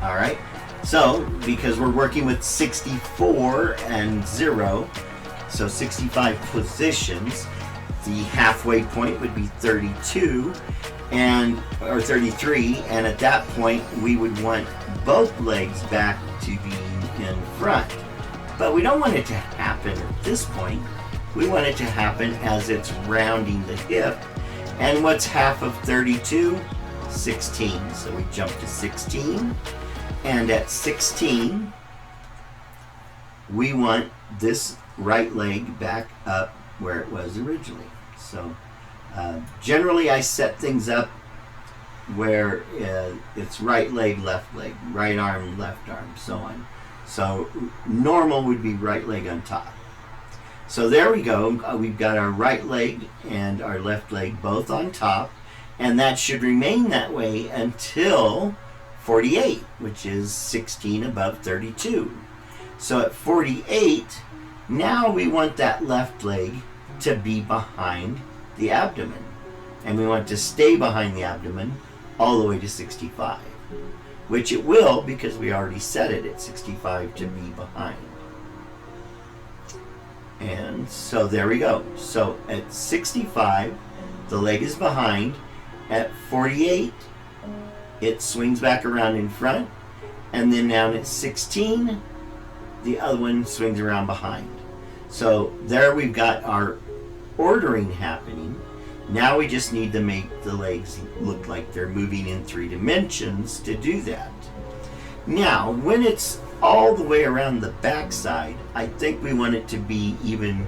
Alright, So, because we're working with 64 and 0, so 65 positions, the halfway point would be 32 or 33, and at that point we would want both legs back to be in front. But we don't want it to happen at this point. We want it to happen as it's rounding the hip. And what's half of 32? 16. So we jump to 16. And at 16, we want this right leg back up where it was originally. So generally I set things up where it's right leg, right arm, left arm, so on. So normal would be right leg on top. So there we go. We've got our right leg and our left leg both on top, and that should remain that way until 48, which is 16 above 32. So at 48, now we want that left leg to be behind the abdomen, and we want to stay behind the abdomen all the way to 65, which it will because we already set it at 65 to be behind. And so there we go. So at 65, the leg is behind. At 48, it swings back around in front. And then down at 16, the other one swings around behind. So there we've got our ordering happening. Now we just need to make the legs look like they're moving in 3 dimensions to do that. Now, when it's all the way around the backside, I think we want it to be even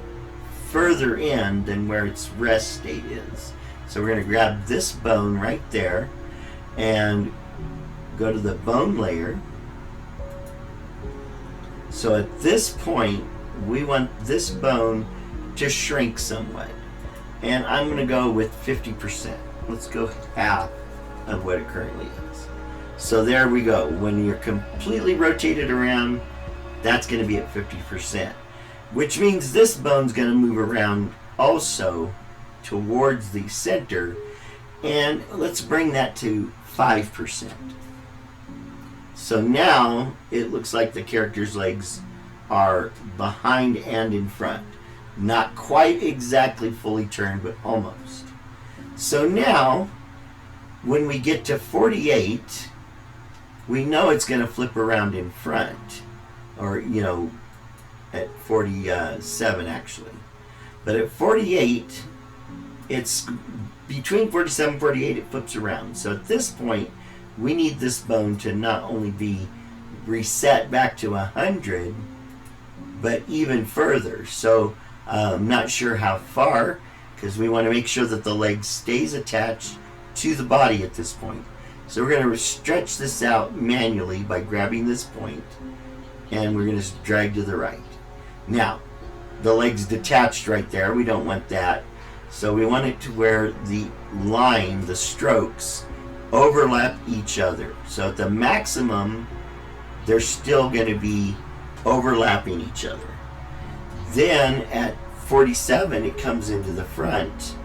further in than where its rest state is. So we're going to grab this bone right there and go to the bone layer. So at this point, we want this bone to shrink somewhat. And I'm going to go with 50%. Let's go half of what it currently is. So there we go. When you're completely rotated around, that's going to be at 50%. Which means this bone's going to move around also towards the center. And let's bring that to 5%. So now it looks like the character's legs are behind and in front. Not quite exactly fully turned, but almost. So now, when we get to 48, we know it's going to flip around in front. Or, you know, at 47 actually. But at 48, it's between 47 and 48, it flips around. So at this point, we need this bone to not only be reset back to 100, but even further. So I'm not sure how far, because we want to make sure that the leg stays attached to the body at this point. So we're going to stretch this out manually by grabbing this point, and we're going to drag to the right. Now, the leg's detached right there. We don't want that. So we want it to where the line, the strokes, overlap each other. So at the maximum, they're still going to be overlapping each other. Then at 47, it comes into the front.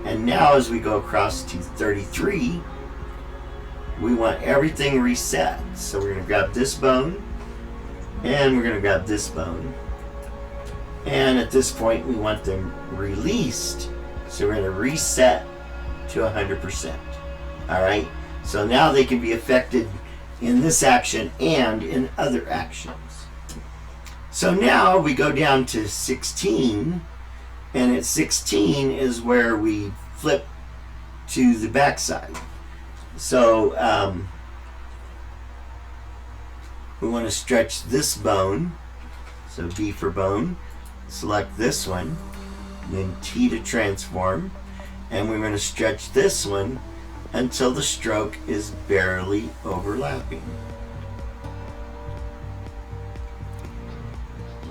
And now as we go across to 33, we want everything reset. So we're going to grab this bone, and we're going to grab this bone. And at this point, we want them released. So we're going to reset to 100%. All right? So now they can be affected in this action and in other actions. So now we go down to 16, and at 16 is where we flip to the backside. So we want to stretch this bone. So B for bone. Select this one, then T to transform, and we're going to stretch this one until the stroke is barely overlapping.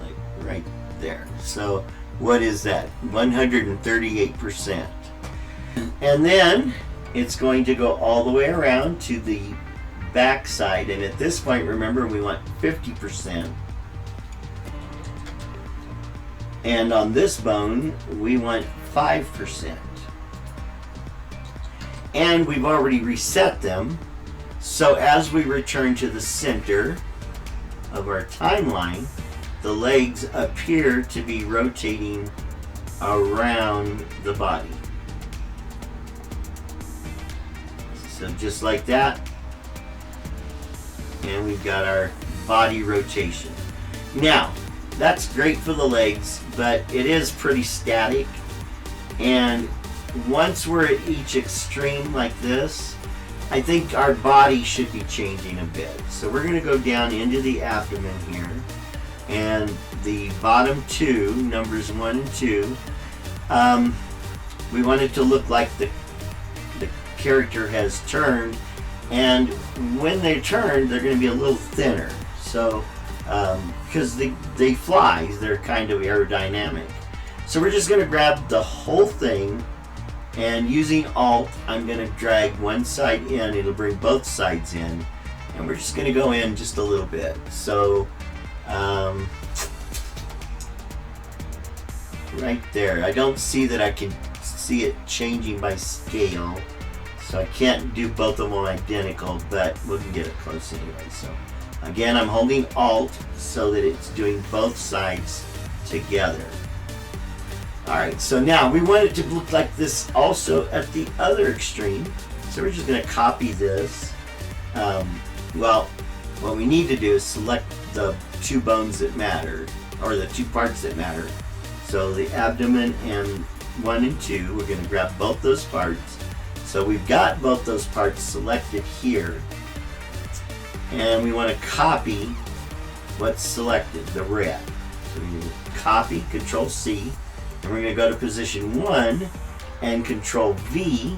Like right there. So what is that? 138%. And then it's going to go all the way around to the back side, and at this point, remember, we want 50%. And on this bone, we want 5%. And we've already reset them, So as we return to the center of our timeline, the legs appear to be rotating around the body. So just like that, and we've got our body rotation. Now, that's great for the legs, but it is pretty static, and once we're at each extreme like this, I think our body should be changing a bit. So we're going to go down into the abdomen here, and the bottom two, numbers 1 and 2, we want it to look like the character has turned, and when they turn, they're going to be a little thinner. So, because they fly, they're kind of aerodynamic. So we're just going to grab the whole thing, and using Alt, I'm going to drag one side in. It'll bring both sides in, and we're just going to go in just a little bit. So, right there. I don't see that I can see it changing by scale, so I can't do both of them identical, but we can get it close anyway. So again, I'm holding Alt so that it's doing both sides together. Alright, so now we want it to look like this also at the other extreme. So we're just going to copy this. Well, what we need to do is select the two bones that matter, or the two parts that matter. So the abdomen and 1 and 2, we're going to grab both those parts. So we've got both those parts selected here. And we want to copy what's selected, the red. So we're going to copy, Control C, and we're going to go to position 1 and Control V,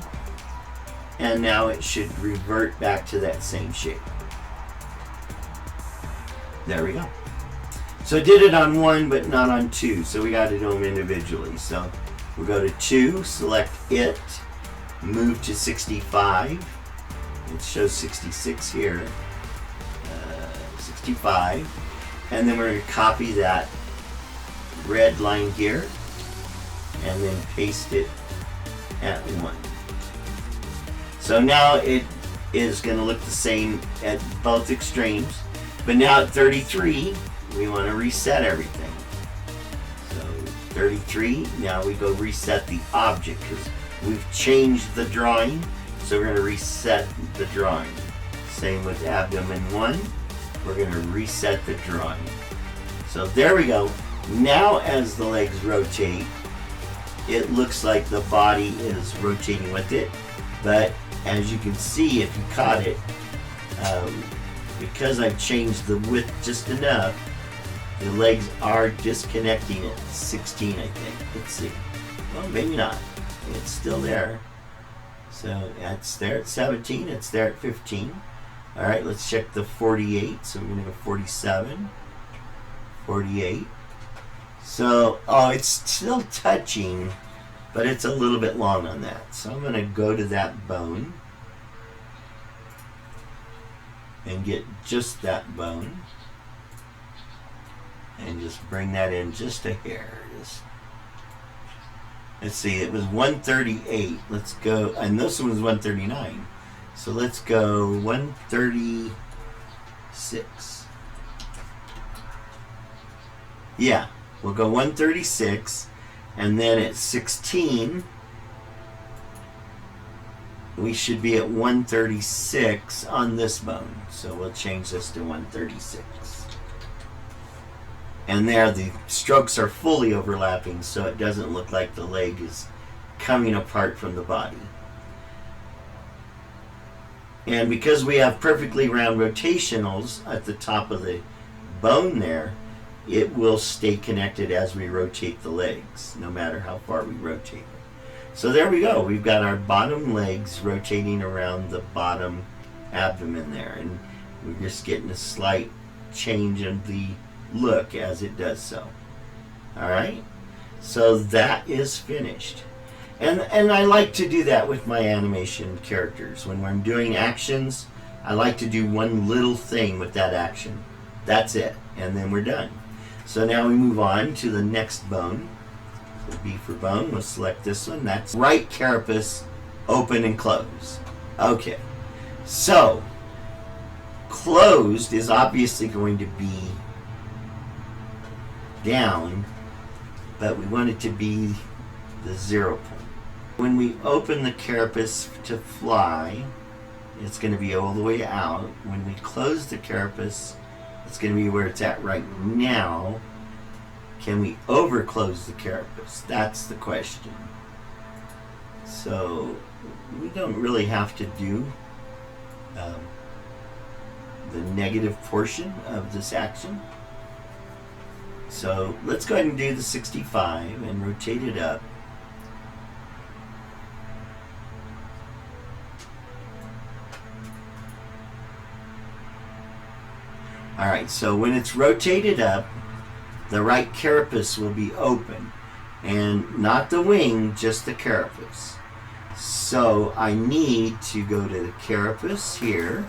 and now it should revert back to that same shape. There we go. So it did it on 1 but not on 2, so we got to do them individually. So we'll go to 2, select it, move to 65. It shows 66 here. 65. And then we're going to copy that red line here and then paste it at 1. So now it is going to look the same at both extremes, but now at 33 we want to reset everything. So 33, now we go reset the object because we've changed the drawing, so we're going to reset the drawing. Same with abdomen 1, we're going to reset the drawing. So there we go. Now as the legs rotate, it looks like the body is rotating with it, but as you can see, if you caught it, because I've changed the width just enough, the legs are disconnecting at 16, I think. Let's see. Well, maybe not. It's still there. So it's there at 17, it's there at 15. All right, let's check the 48. So we're going to go 47, 48. So, oh, it's still touching, but it's a little bit long on that. So I'm going to go to that bone and get just that bone and just bring that in just a hair. Let's see, it was 138. Let's go, and this one was 139. So let's go 136. Yeah, we'll go 136, and then at 16, we should be at 136 on this bone. So we'll change this to 136. And there the strokes are fully overlapping, so it doesn't look like the leg is coming apart from the body. And because we have perfectly round rotationals at the top of the bone there, it will stay connected as we rotate the legs, no matter how far we rotate. So there we go. We've got our bottom legs rotating around the bottom abdomen there, and we're just getting a slight change in the look as it does so. Alright, so that is finished. And I like to do that with my animation characters. When I'm doing actions, I like to do one little thing with that action. That's it, and then we're done. So now we move on to the next bone. So B for bone, we'll select this one. That's right carapace, open and close. Okay, so closed is obviously going to be down, but we want it to be the 0 point. When we open the carapace to fly, it's going to be all the way out. When we close the carapace, it's going to be where it's at right now. Can we overclose the carapace? That's the question. So we don't really have to do the negative portion of this action. So let's go ahead and do the 65 and rotate it up. Alright, so when it's rotated up, the right carapace will be open. And not the wing, just the carapace. So I need to go to the carapace here,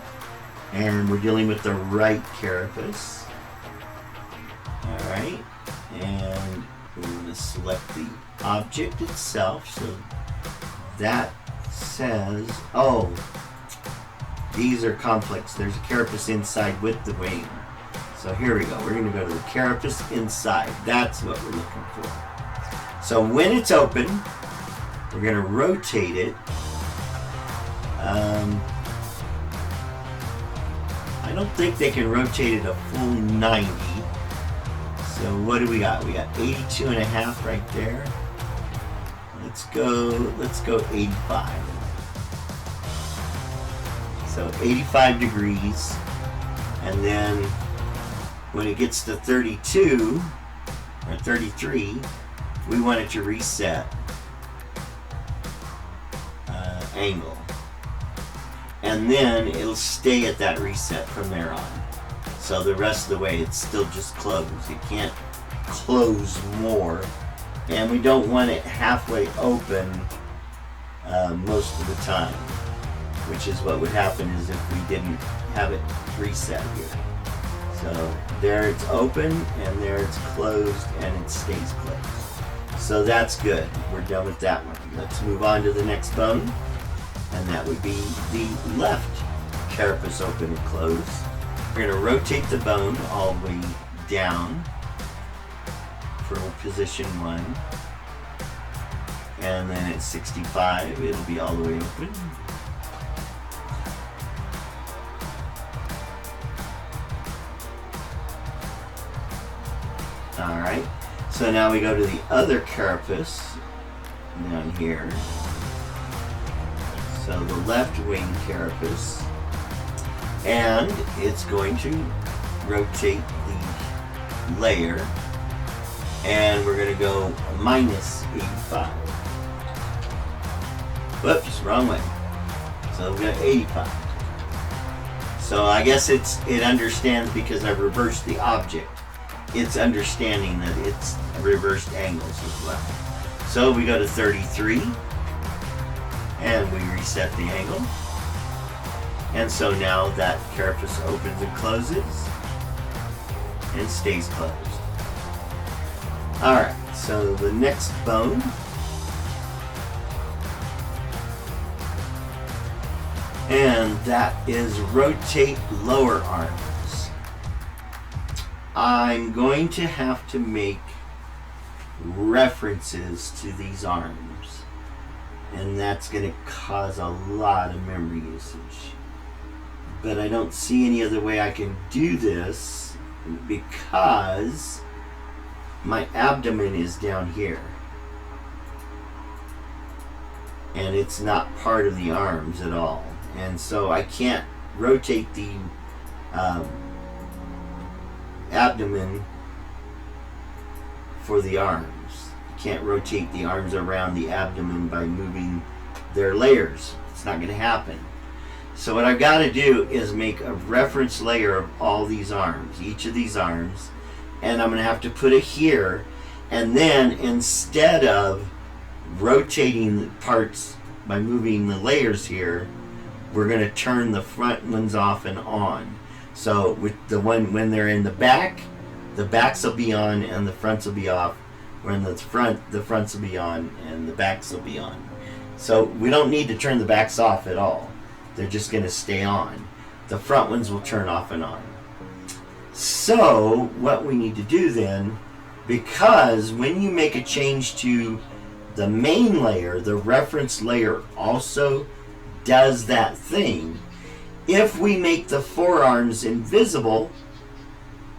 and we're dealing with the right carapace. Alright, and we're going to select the object itself. So that says, oh, these are complex. There's a carapace inside with the wing. So here we go. We're going to go to the carapace inside. That's what we're looking for. So when it's open, we're going to rotate it. I don't think they can rotate it a full 90. So what do we got? We got 82 and a half right there. Let's go 85. So 85 degrees. And then when it gets to 32 or 33, we want it to reset angle. And then it'll stay at that reset from there on. So the rest of the way it's still just closed. You can't close more. And we don't want it halfway open most of the time, which is what would happen is if we didn't have it reset here. So there it's open and there it's closed and it stays closed. So that's good. We're done with that one. Let's move on to the next bone. And that would be the left carapace open and close. We're going to rotate the bone all the way down for position 1. And then at 65, it'll be all the way open. Alright, so now we go to the other carapace down here. So the left wing carapace, and it's going to rotate the layer, and we're going to go minus 85. Whoops, wrong way. So we got 85. So I guess it understands because I've reversed the object. It's understanding that it's reversed angles as well. So we go to 33. And we reset the angle. And so now that carapace opens and closes and stays closed. Alright, so the next bone and that is rotate lower arms. I'm going to have to make references to these arms. And that's going to cause a lot of memory usage. But I don't see any other way I can do this because my abdomen is down here. And it's not part of the arms at all. And so I can't rotate the abdomen for the arms. Can't rotate the arms around the abdomen by moving their layers. It's not going to happen. So what I've got to do is make a reference layer of all these arms, each of these arms, and I'm going to have to put it here, and then instead of rotating the parts by moving the layers here, we're going to turn the front ones off and on. So with the one when they're in the backs will be on and the fronts will be off. When the fronts will be on and the backs will be on. So we don't need to turn the backs off at all. They're just going to stay on. the front ones will turn off and on. So what we need to do then, because when you make a change to the main layer, the reference layer also does that thing. If we make the forearms invisible,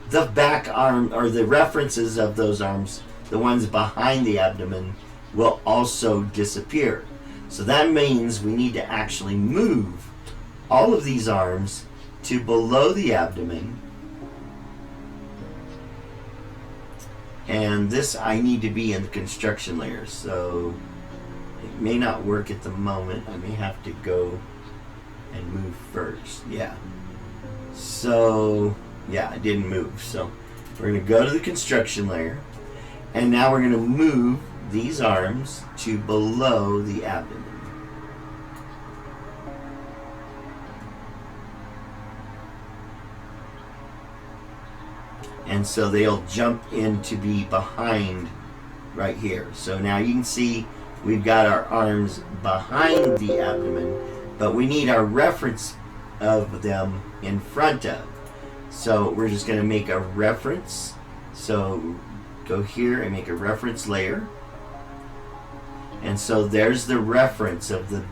the back arm, or the references of those arms, the ones behind the abdomen, will also disappear. So that means we need to actually move all of these arms to below the abdomen. And this I need to be in the construction layer, so it may not work at the moment. I may have to go and move first. Yeah. So, yeah, it didn't move. So we're going to go to the construction layer, and now we're going to move these arms to below the abdomen. And so they'll jump in to be behind right here. So now you can see we've got our arms behind the abdomen, but we need our reference of them in front of. So we're just going to make a reference. So go here and make a reference layer. And so there's the reference of the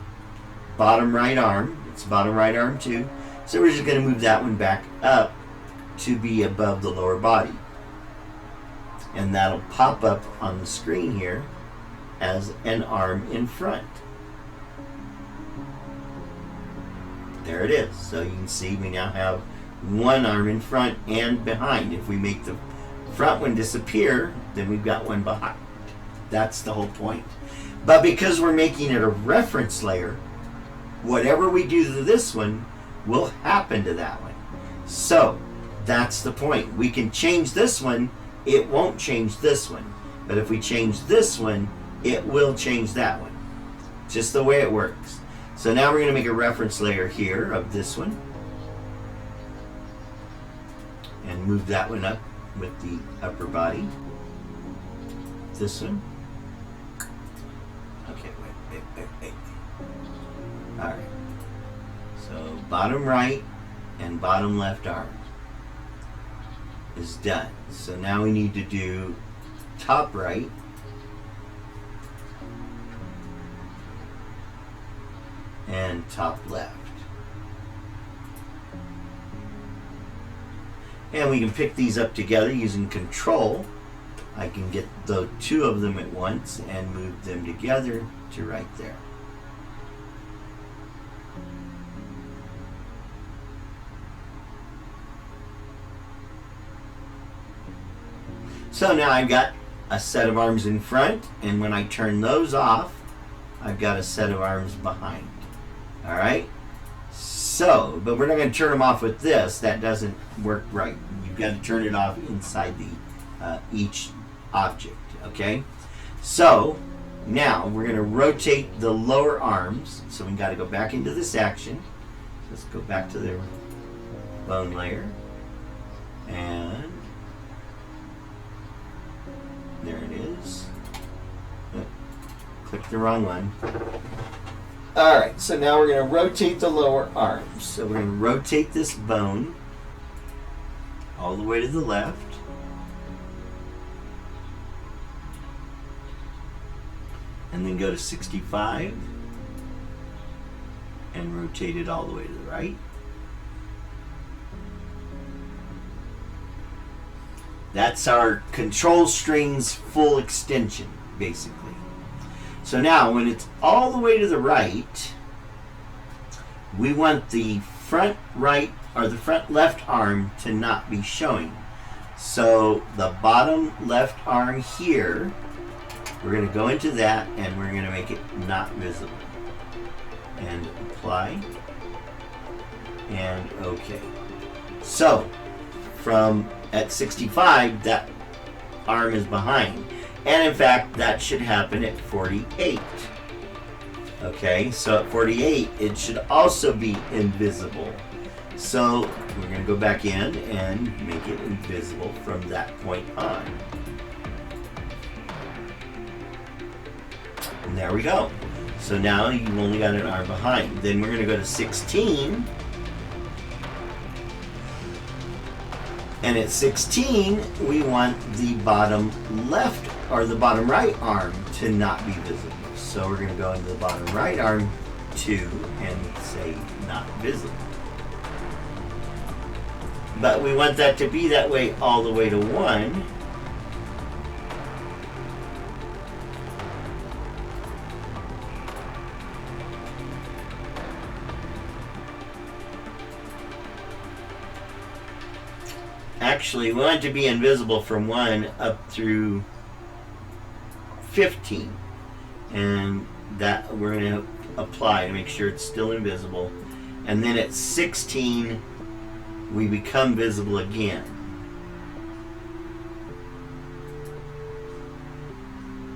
bottom right arm. It's bottom right arm too. So we're just going to move that one back up to be above the lower body. And that'll pop up on the screen here as an arm in front. There it is. So you can see we now have one arm in front and behind. If we make the front one disappear, then we've got one behind. That's the whole point. But because we're making it a reference layer, whatever we do to this one will happen to that one. So that's the point. We can change this one, it won't change this one. But if we change this one, it will change that one. Just the way it works. So now we're going to make a reference layer here of this one. And move that one up with the upper body. This one. Okay, wait. Alright. So bottom right and bottom left arm is done. So now we need to do top right and top left. And we can pick these up together using control. I can get the two of them at once and move them together to right there. So now I've got a set of arms in front, and when I turn those off, I've got a set of arms behind. All right? So, but we're not going to turn them off with this. That doesn't work right. You've got to turn it off inside the each object, okay? So, now we're going to rotate the lower arms. So we've got to go back into this action. Let's go back to the bone layer. And there it is. Oh, click the wrong one. Alright, so now we're going to rotate the lower arms. So we're going to rotate this bone all the way to the left. And then go to 65 and rotate it all the way to the right. That's our control string's full extension, basically. So now, when it's all the way to the right, we want the front right or the front left arm to not be showing. So the bottom left arm here, we're going to go into that and we're going to make it not visible. And apply. And OK. So from at 65, that arm is behind. And in fact, that should happen at 48. Okay, so at 48, it should also be invisible. So we're going to go back in and make it invisible from that point on. And there we go. So now you've only got an arm behind. Then we're going to go to 16. And at 16, we want the bottom left or the bottom right arm to not be visible. So we're going to go into the bottom right arm 2 and say not visible. But we want that to be that way all the way to 1. Actually, we want it to be invisible from 1 up through 15. And that we're going to apply to make sure it's still invisible. And then at 16, we become visible again.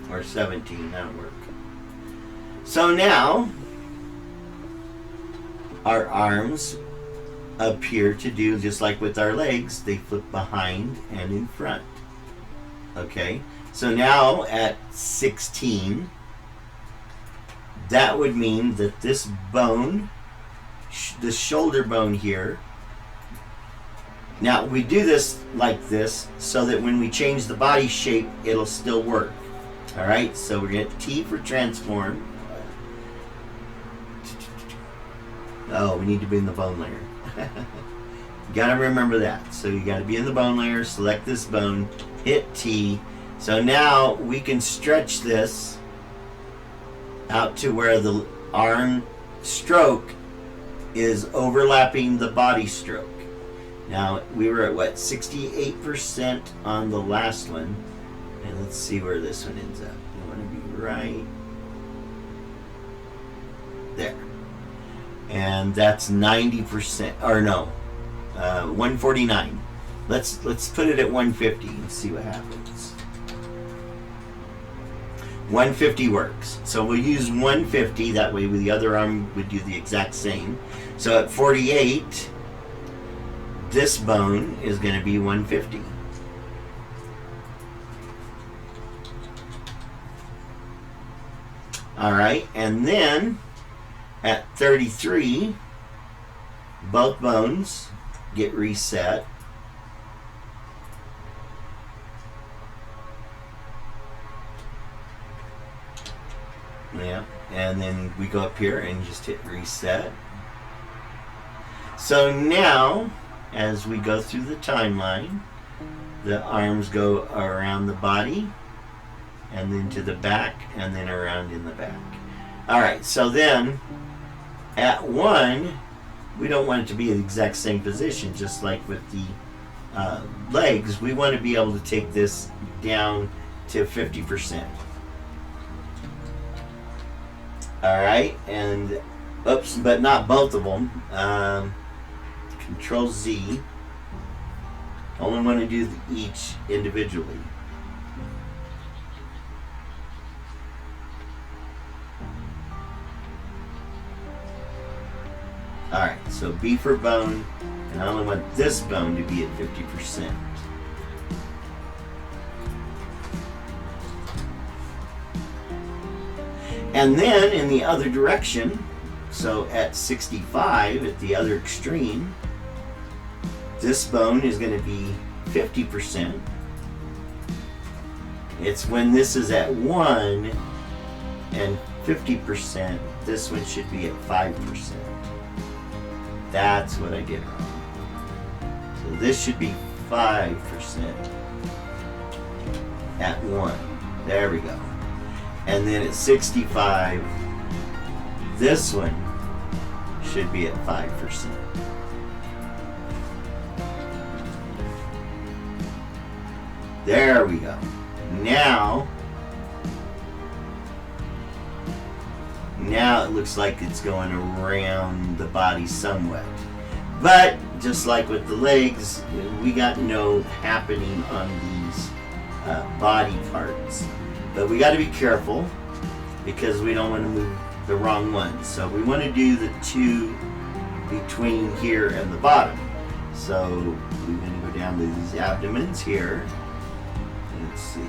Or 17, that'll work. So now, our arms appear to do just like with our legs, they flip behind and in front. Okay, so now at 16, that would mean that this bone, the shoulder bone here, now we do this like this so that when we change the body shape, it'll still work. Alright, so we're going to T for transform. Oh, we need to be in the bone layer. You gotta remember that. So you gotta be in the bone layer, select this bone, hit T. So now we can stretch this out to where the arm stroke is overlapping the body stroke. Now we were at what, 68% on the last one, and let's see where this one ends up. You want to be right there. And that's 90%, or no, 149. Let's put it at 150 and see what happens. 150 works. So we'll use 150, that way with the other arm would do the exact same. So at 48, this bone is going to be 150. Alright, and then at 33, both bones get reset. Yeah, and then we go up here and just hit reset. So now, as we go through the timeline, the arms go around the body, and then to the back, and then around in the back. Alright, so then, at 1, we don't want it to be in the exact same position, just like with the legs. We want to be able to take this down to 50%. Alright, and, oops, but not both of them. Control Z. Only want to do each individually. Alright, so B for bone, and I only want this bone to be at 50%. And then in the other direction, so at 65, at the other extreme, this bone is going to be 50%. It's when this is at 1 and 50%, this one should be at 5%. That's what I did wrong. So this should be 5% at 1. There we go. And then at 65, this one should be at 5%. There we go. Now it looks like it's going around the body somewhat. But just like with the legs, we got no happening on these body parts. But we got to be careful because we don't want to move the wrong one. So we want to do the two between here and the bottom. So we're going to go down to these abdomens here. Let's see.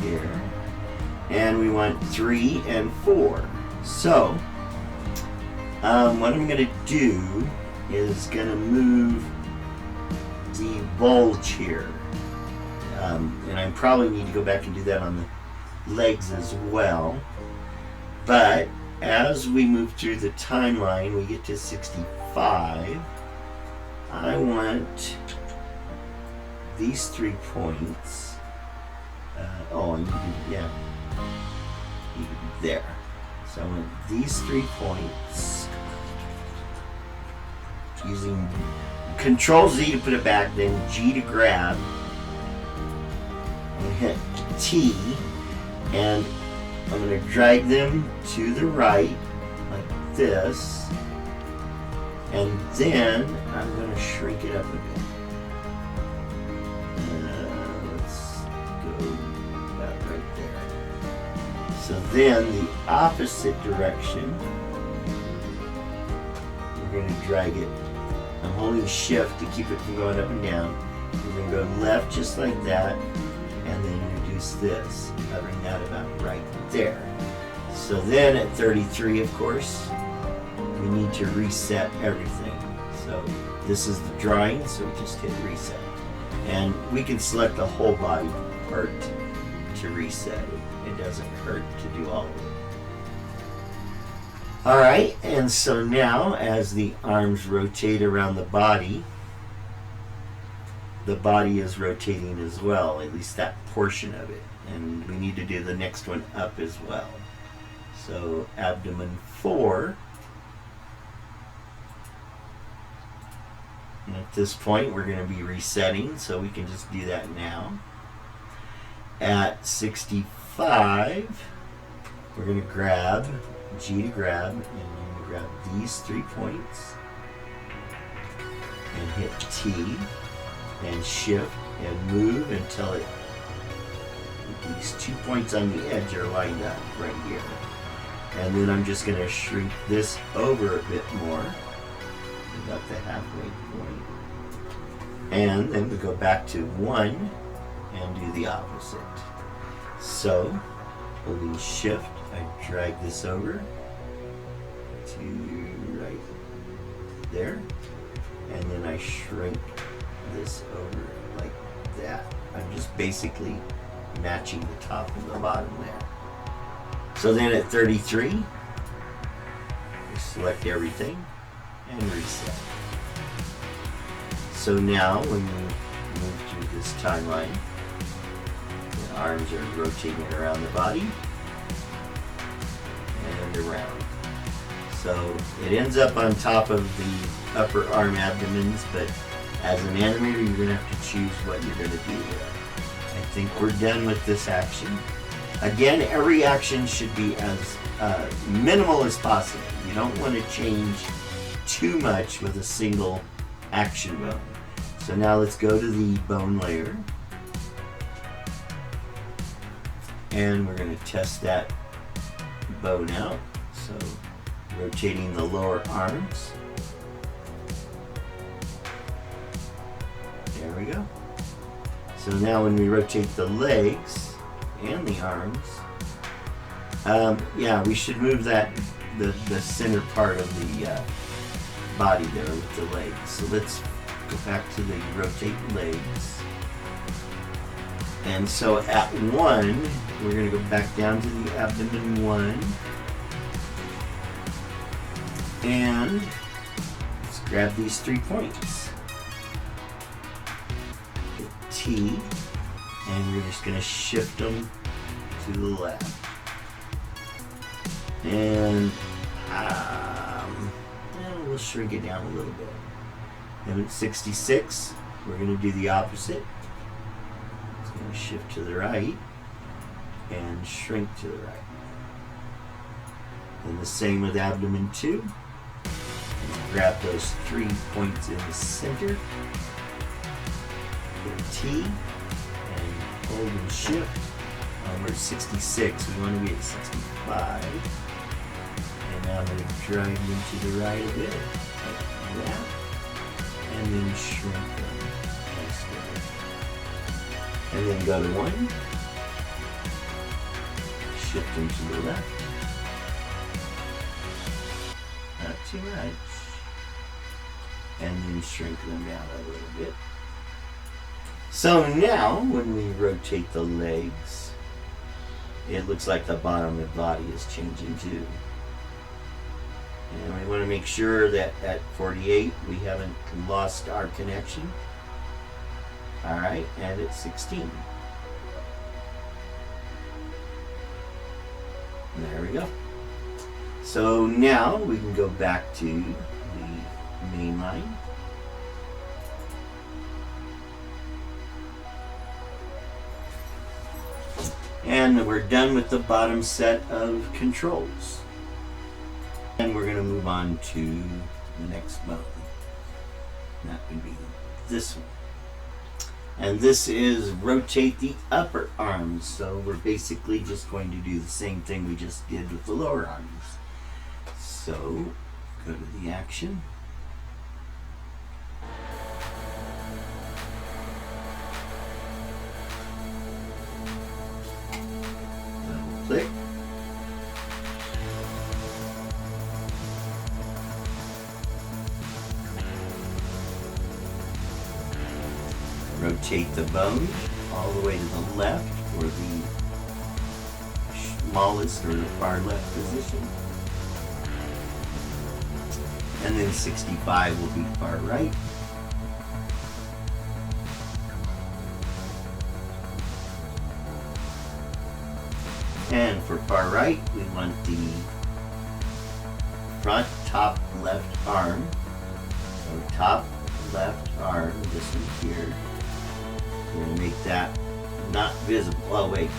Here. And we want 3 and 4. So what I'm going to do is going to move the bulge here. And I probably need to go back and do that on the legs as well. But as we move through the timeline, we get to 65. I want these 3 points. There. So I want these 3 points. Using Control Z to put it back, then G to grab, and hit T, and I'm going to drag them to the right, like this, and then I'm going to shrink it up a bit. Let's go about right there. So then the opposite direction, we're going to drag it. I'm holding shift to keep it from going up and down. We're going to go left just like that, and then introduce this, covering that about right there. So then at 33, of course, we need to reset everything. So this is the drawing, so we just hit reset. And we can select the whole body part to reset it. It doesn't hurt to do all of it. Alright, and so now as the arms rotate around the body is rotating as well, at least that portion of it. And we need to do the next one up as well. So abdomen 4. And at this point we're going to be resetting, so we can just do that now. At 65, we're going to grab G to grab, and I'm going to grab these 3 points and hit T and shift and move until these 2 points on the edge are lined up right here. And then I'm just going to shrink this over a bit more, about the halfway point. And then we go back to 1 and do the opposite. So, holding shift, I drag this over to right there, and then I shrink this over like that. I'm just basically matching the top and the bottom there. So then at 33, we select everything and reset. So now when we move through this timeline, the arms are rotating around the body and around. So it ends up on top of the upper arm abdomens, but as an animator you're going to have to choose what you're going to do there. I think we're done with this action. Again, every action should be as minimal as possible. You don't want to change too much with a single action bone. So now let's go to the bone layer, and we're going to test that bone out. So rotating the lower arms. There we go. So now when we rotate the legs and the arms, yeah, we should move that the center part of the body there with the legs. So let's go back to the rotate legs. And so at 1, we're going to go back down to the abdomen 1. And let's grab these 3 points. Hit T, and we're just going to shift them to the left. And we'll shrink it down a little bit. And at 66, we're going to do the opposite. It's going to shift to the right and shrink to the right. And the same with abdomen 2. And grab those 3 points in the center. Hit T and hold and shift. We're at 66. We want to be at 65. And now I'm going to drag them to the right a bit, like that, and then shrink them nice there. And then go to 1, shift them to the left, not too much, and then shrink them down a little bit. So now, when we rotate the legs, it looks like the bottom of the body is changing too. And we want to make sure that at 48 we haven't lost our connection. Alright, and at 16. There we go. So now we can go back to the main line. And we're done with the bottom set of controls. And we're going to move on to the next button. That would be this one. And this is rotate the upper arms. So we're basically just going to do the same thing we just did with the lower arms. So go to the action. Double click. Rotate the bone all the way to the left for the smallest or the far left position. And then 65 will be far right. And for far right, we want the front top left arm. So top left arm, this one here. We're going to make that not visible. Oh, wait.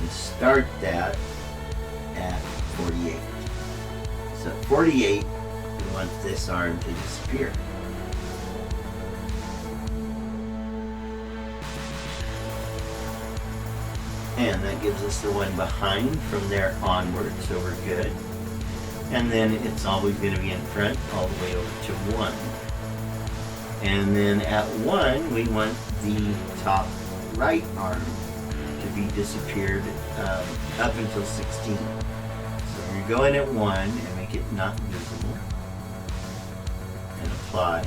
We start that at 48. So at 48, we want this arm to disappear. And that gives us the one behind from there onward, so we're good. And then it's always going to be in front all the way over to 1. And then at 1, we want the top right arm to be disappeared up until 16. So we're going at 1 and make it not visible. And apply.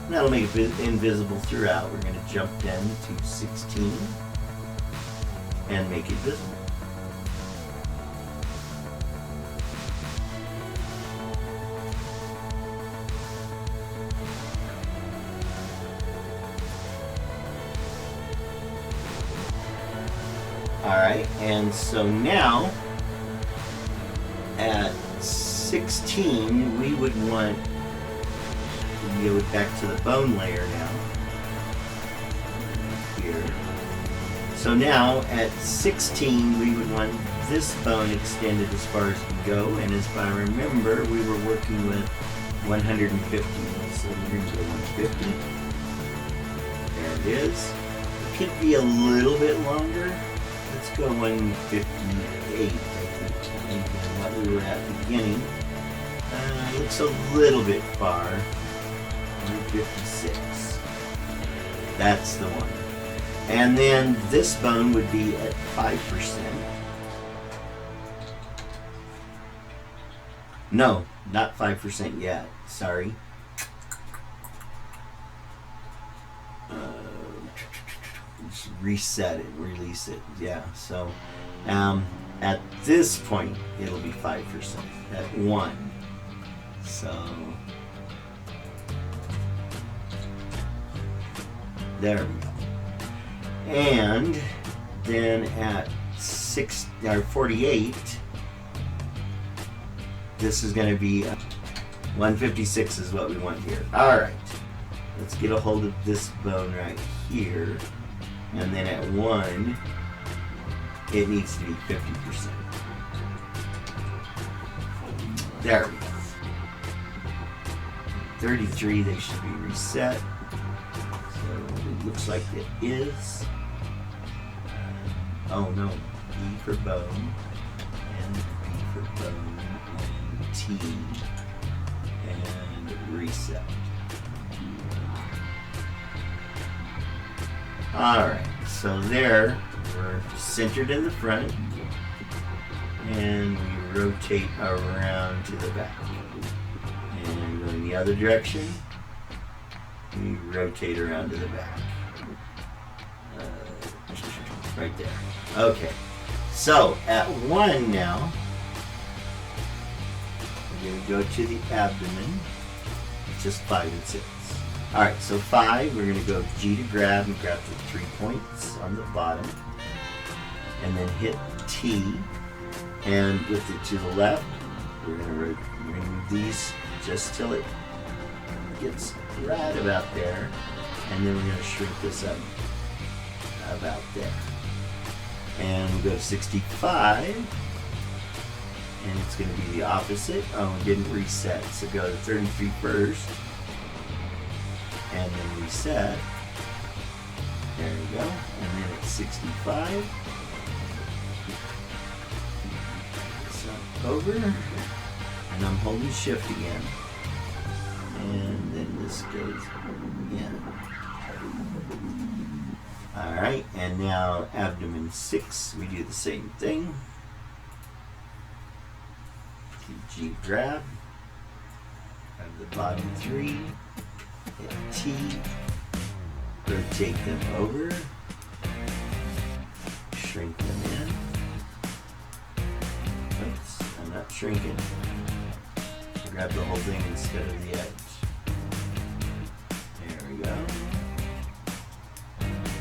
And that'll make it invisible throughout. We're going to jump down to 16 and make it visible. Alright, and so now at 16 we would want to go back to the bone layer now. Here. So now at 16 we would want this bone extended as far as we go, and as I remember we were working with 150. So we're going to go 150. There it is. It could be a little bit longer. Let's go 158, I think, what we were at the beginning. Looks a little bit far. 156. That's the one. And then this bone would be at 5%. No, not 5% yet. Sorry. Reset it, release it. Yeah, so at this point it'll be 5% at 1. So there we go. And then at 48, this is going to be 156 is what we want here. All right, let's get a hold of this bone right here. And then at 1, it needs to be 50%. There we go. 33, they should be reset. So it looks like it is. Oh no, B for bone, and B for bone, and T, and reset. Alright, so there, we're centered in the front, and we rotate around to the back. And go in the other direction, You rotate around to the back. Right there. Okay. So at 1 now, we're going to go to the abdomen. Just 5 and 6. Alright, so 5, we're going to go G to grab and grab the 3 points on the bottom. And then hit T. And with it to the left, we're going to bring these just till it gets right about there. And then we're going to shrink this up about there. And we'll go to 65. And it's going to be the opposite. Oh, it didn't reset. So go to 33 first. And then reset. There we go. And then it's 65. So over. And I'm holding shift again. And then this goes in. Alright, and now abdomen 6, we do the same thing. G grab the bottom 3, hit T, rotate them over, shrink them in. Oops, I'm not shrinking. Grab the whole thing instead of the edge. There we go.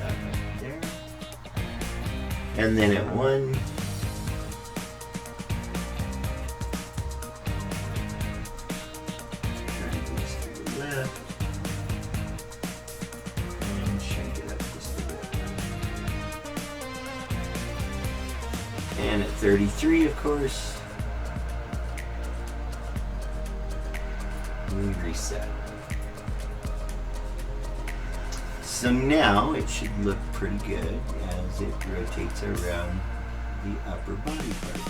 Right there. And then at 1, and at 33, of course, we reset. So now it should look pretty good as it rotates around the upper body part.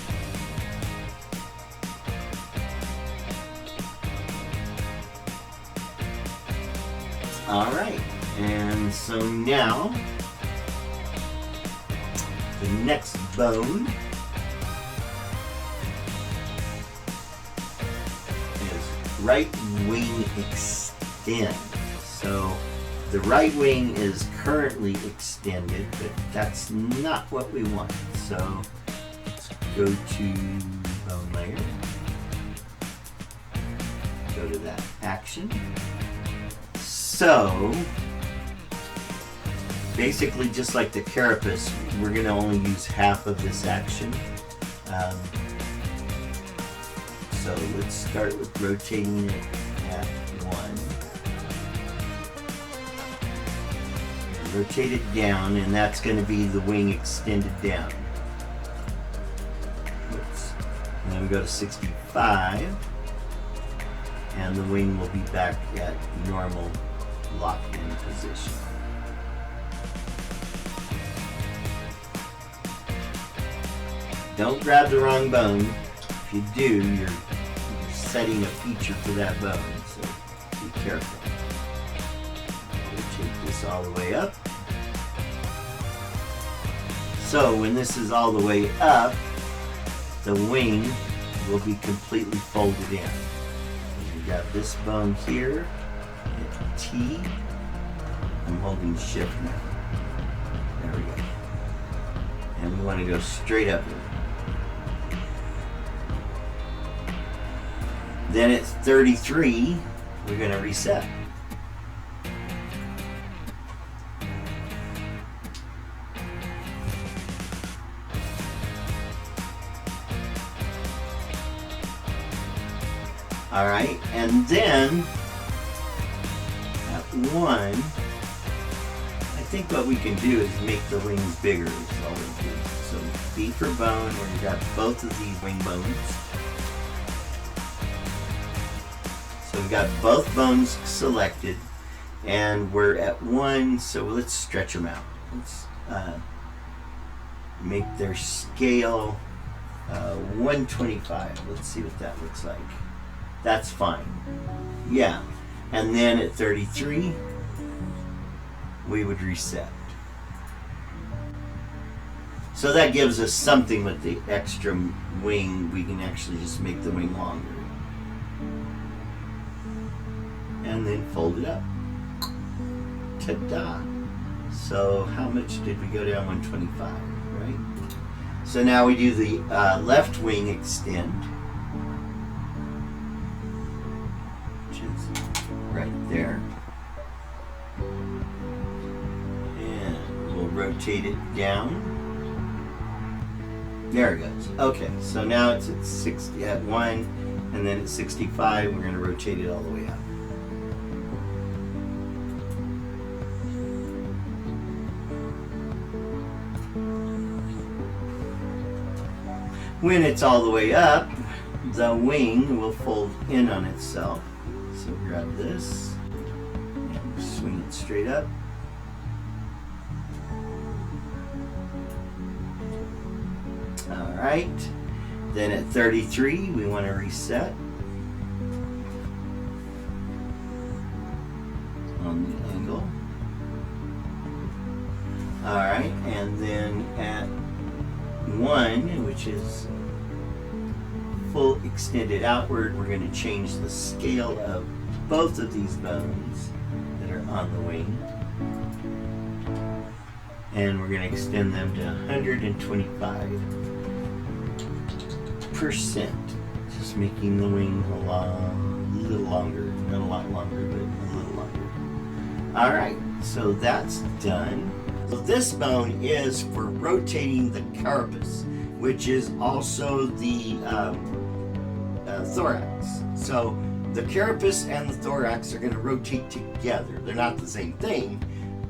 Alright, and so now the next bone is right wing extend. So the right wing is currently extended, but that's not what we want. So let's go to bone layer. Go to that action. So basically, just like the carapace, we're going to only use half of this action. So let's start with rotating it at 1. Rotate it down, and that's going to be the wing extended down. Oops. And then we go to 65, and the wing will be back at normal locked in position. Don't grab the wrong bone. If you do, you're setting a feature for that bone, so be careful. Rotate this all the way up. So when this is all the way up, the wing will be completely folded in. We got this bone here, hit T. I'm holding shift now. There we go. And we want to go straight up here. Then at 33, we're going to reset. All right, and then at 1, I think what we can do is make the wings bigger. Is all we do. So B for bone, where you got both of these wing bones. So we've got both bones selected, and we're at 1, so let's stretch them out. Let's make their scale 125. Let's see what that looks like. That's fine. Yeah. And then at 33, we would reset. So that gives us something with the extra wing. We can actually just make the wing longer. And then fold it up. Ta-da! So how much did we go down? 125, right? So now we do the left wing extend, which is right there. And we'll rotate it down. There it goes. Okay, so now it's at 60 at 1, and then at 65, we're going to rotate it all the way up. When it's all the way up, the wing will fold in on itself. So grab this and swing it straight up. All right. Then at 33, we want to reset on the angle. All right, and then at 1, which is full extended outward, we're going to change the scale of both of these bones that are on the wing, and we're going to extend them to 125%, just making the wing a little longer, not a lot longer, but a little longer. All right, so that's done. So this bone is for rotating the carapace, which is also the thorax. So the carapace and the thorax are going to rotate together. They're not the same thing,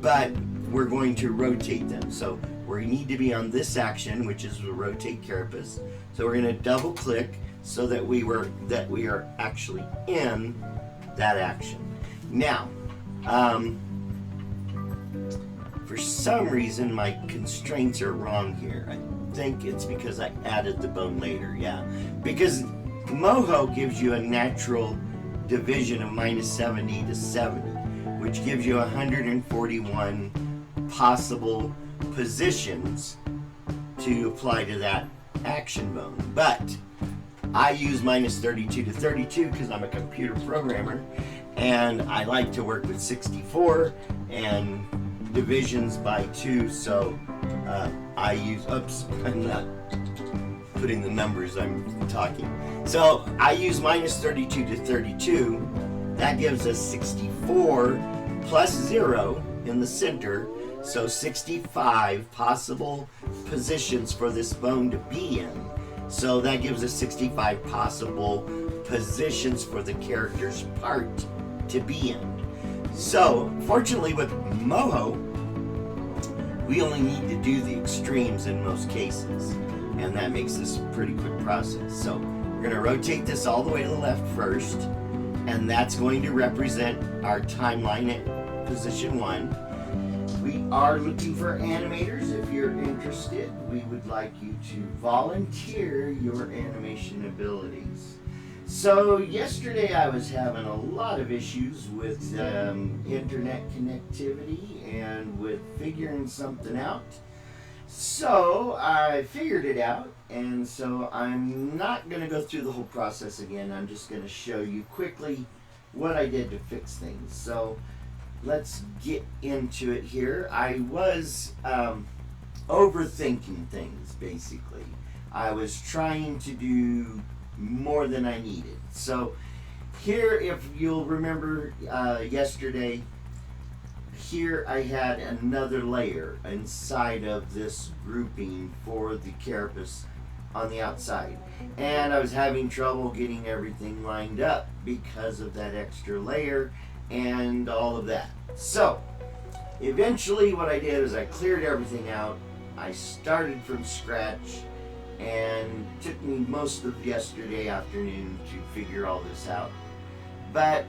but we're going to rotate them. So we need to be on this action, which is the rotate carapace. So we're going to double click so that we are actually in that action. Now, for some reason, my constraints are wrong here. I think it's because I added the bone later, yeah. Because Moho gives you a natural division of -70 to 70, which gives you 141 possible positions to apply to that action bone. But I use -32 to 32 because I'm a computer programmer, and I like to work with 64 and divisions by 2, so I use, oops, I'm not putting the numbers, I'm talking. So I use -32 to 32. That gives us 64 plus 0 in the center, so 65 possible positions for this bone to be in. So that gives us 65 possible positions for the character's part to be in. So, fortunately with Moho, we only need to do the extremes in most cases, and that makes this a pretty quick process. So, we're going to rotate this all the way to the left first, and that's going to represent our timeline at position 1. We are looking for animators. If you're interested, we would like you to volunteer your animation abilities. So yesterday I was having a lot of issues with internet connectivity and with figuring something out. So I figured it out, and so I'm not going to go through the whole process again. I'm just going to show you quickly what I did to fix things. So let's get into it here. I was overthinking things, basically. I was trying to do more than I needed. So here, if you'll remember yesterday, here I had another layer inside of this grouping for the carapace on the outside, and I was having trouble getting everything lined up because of that extra layer and all of that. So eventually what I did is I cleared everything out. I started from scratch, and it took me most of yesterday afternoon to figure all this out. But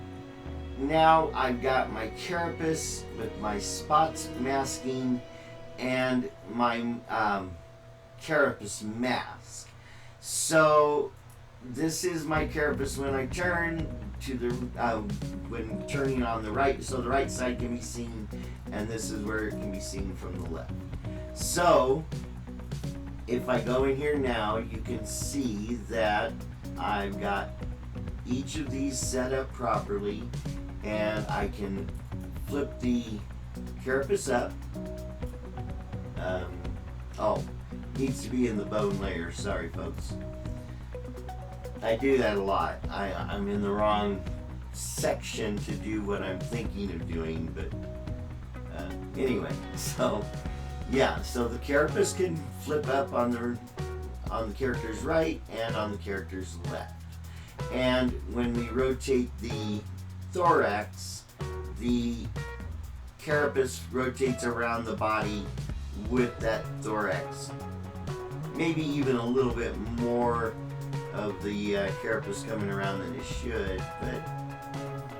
now I've got my carapace with my spots masking and my carapace mask. So this is my carapace when I turn to the when turning on the right, so the right side can be seen, and this is where it can be seen from the left. So if I go in here now, you can see that I've got each of these set up properly, and I can flip the carapace up. Oh, needs to be in the bone layer. Sorry, folks. I do that a lot. I'm in the wrong section to do what I'm thinking of doing, but anyway. So yeah, so the carapace can flip up on the character's right and on the character's left. And when we rotate the thorax, the carapace rotates around the body with that thorax. Maybe even a little bit more of the carapace coming around than it should, but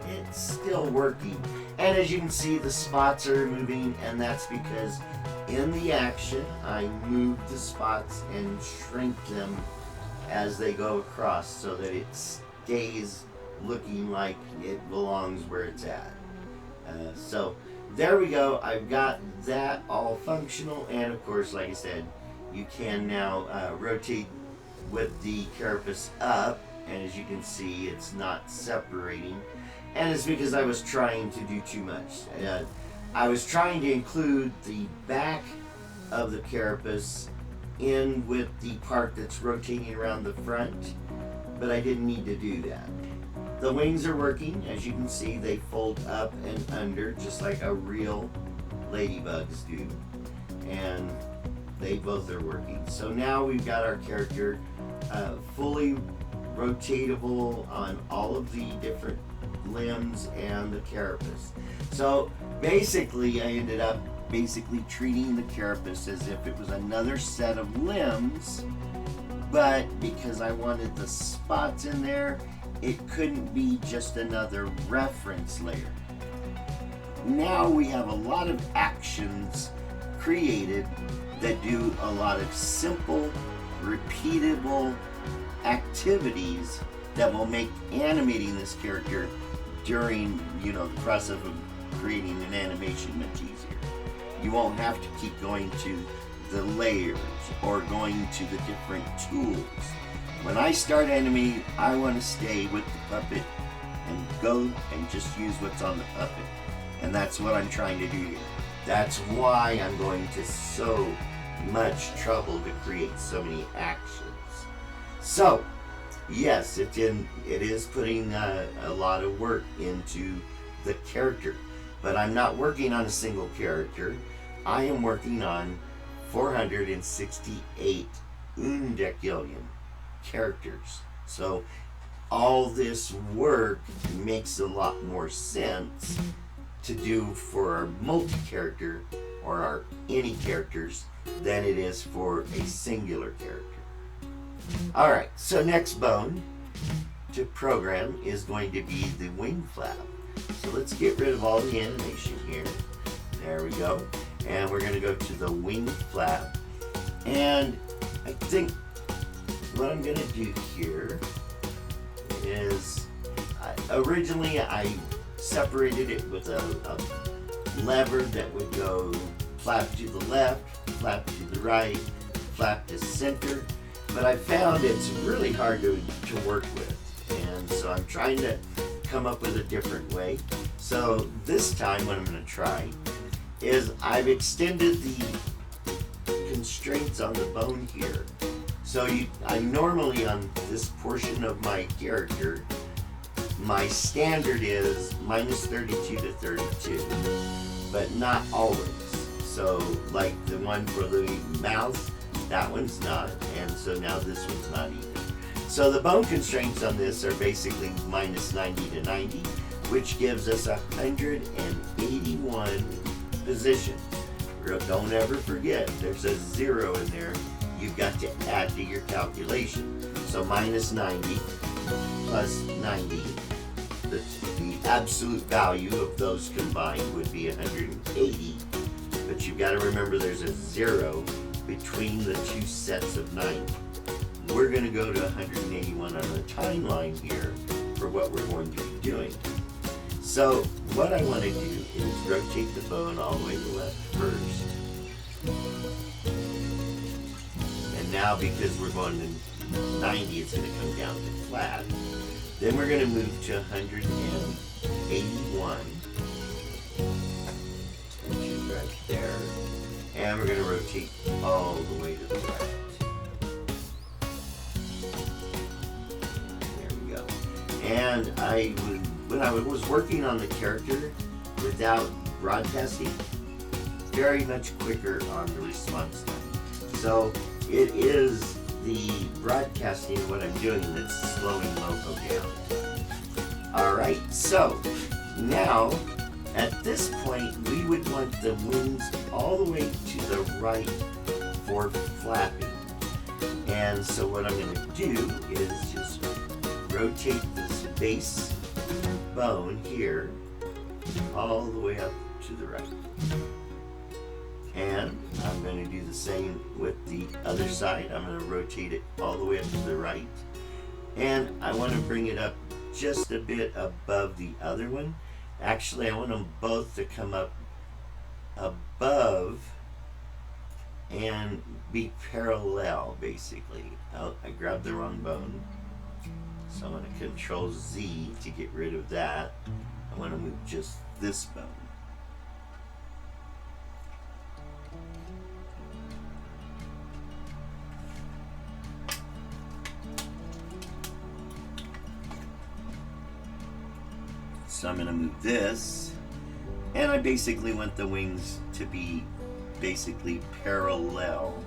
it's still working. And as you can see, the spots are moving, and that's because in the action, I move the spots and shrink them as they go across so that it stays looking like it belongs where it's at. So there we go. I've got that all functional, and of course, like I said, you can now rotate with the carapace up, and as you can see, it's not separating, and it's because I was trying to do too much. I was trying to include the back of the carapace in with the part that's rotating around the front, but I didn't need to do that. The wings are working. As you can see, they fold up and under just like a real ladybugs do, and they both are working. So now we've got our character fully rotatable on all of the different limbs and the carapace. So basically I ended up treating the carapace as if it was another set of limbs, but because I wanted the spots in there, it couldn't be just another reference layer. Now we have a lot of actions created that do a lot of simple, repeatable activities that will make animating this character during, the process of creating an animation much easier. You won't have to keep going to the layers or going to the different tools. When I start animating, I want to stay with the puppet and go and just use what's on the puppet. And that's what I'm trying to do here. That's why I'm going to so much trouble to create so many actions. So, yes, it is putting a lot of work into the character, but I'm not working on a single character. I am working on 468 Undecillion characters. So all this work makes a lot more sense to do for our multi-character or our any characters than it is for a singular character. Alright, so next bone to program is going to be the wing flap. So let's get rid of all the animation here. There we go. And we're going to go to the wing flap. And I think what I'm going to do here is, originally I separated it with a lever that would go flap to the left, flap to the right, flap to center. But I found it's really hard to work with. And so I'm trying to come up with a different way. So this time what I'm going to try is I've extended the constraints on the bone here. So I normally on this portion of my character, my standard is minus 32 to 32, but not always. So like the one for the mouth, that one's not, and so now this one's not either. So the bone constraints on this are basically minus 90 to 90, which gives us 181 positions. Don't ever forget, there's a 0 in there. You've got to add to your calculation. So minus 90 plus 90, the absolute value of those combined would be 180. But you've got to remember there's a 0 between the two sets of 90. We're going to go to 181 on the timeline here for what we're going to be doing. So what I want to do is rotate the bone all the way to left first. And now because we're going to 90, it's going to come down to flat. Then we're going to move to 181. 1, 2, right there. And we're going to rotate all the way to the right. There we go. And when I was working on the character without broadcasting, very much quicker on the response time. So it is the broadcasting of what I'm doing that's slowing Moho down. Alright, so now at this point we would want the wings all the way to the right for flapping. And so what I'm going to do is just rotate this base bone here all the way up to the right. And I'm going to do the same with the other side. I'm going to rotate it all the way up to the right. And I want to bring it up just a bit above the other one. Actually, I want them both to come up above and be parallel, basically. Oh, I grabbed the wrong bone. So I'm going to Control Z to get rid of that. I want to move just this bone. So I'm going to move this, and I basically want the wings to be basically parallel.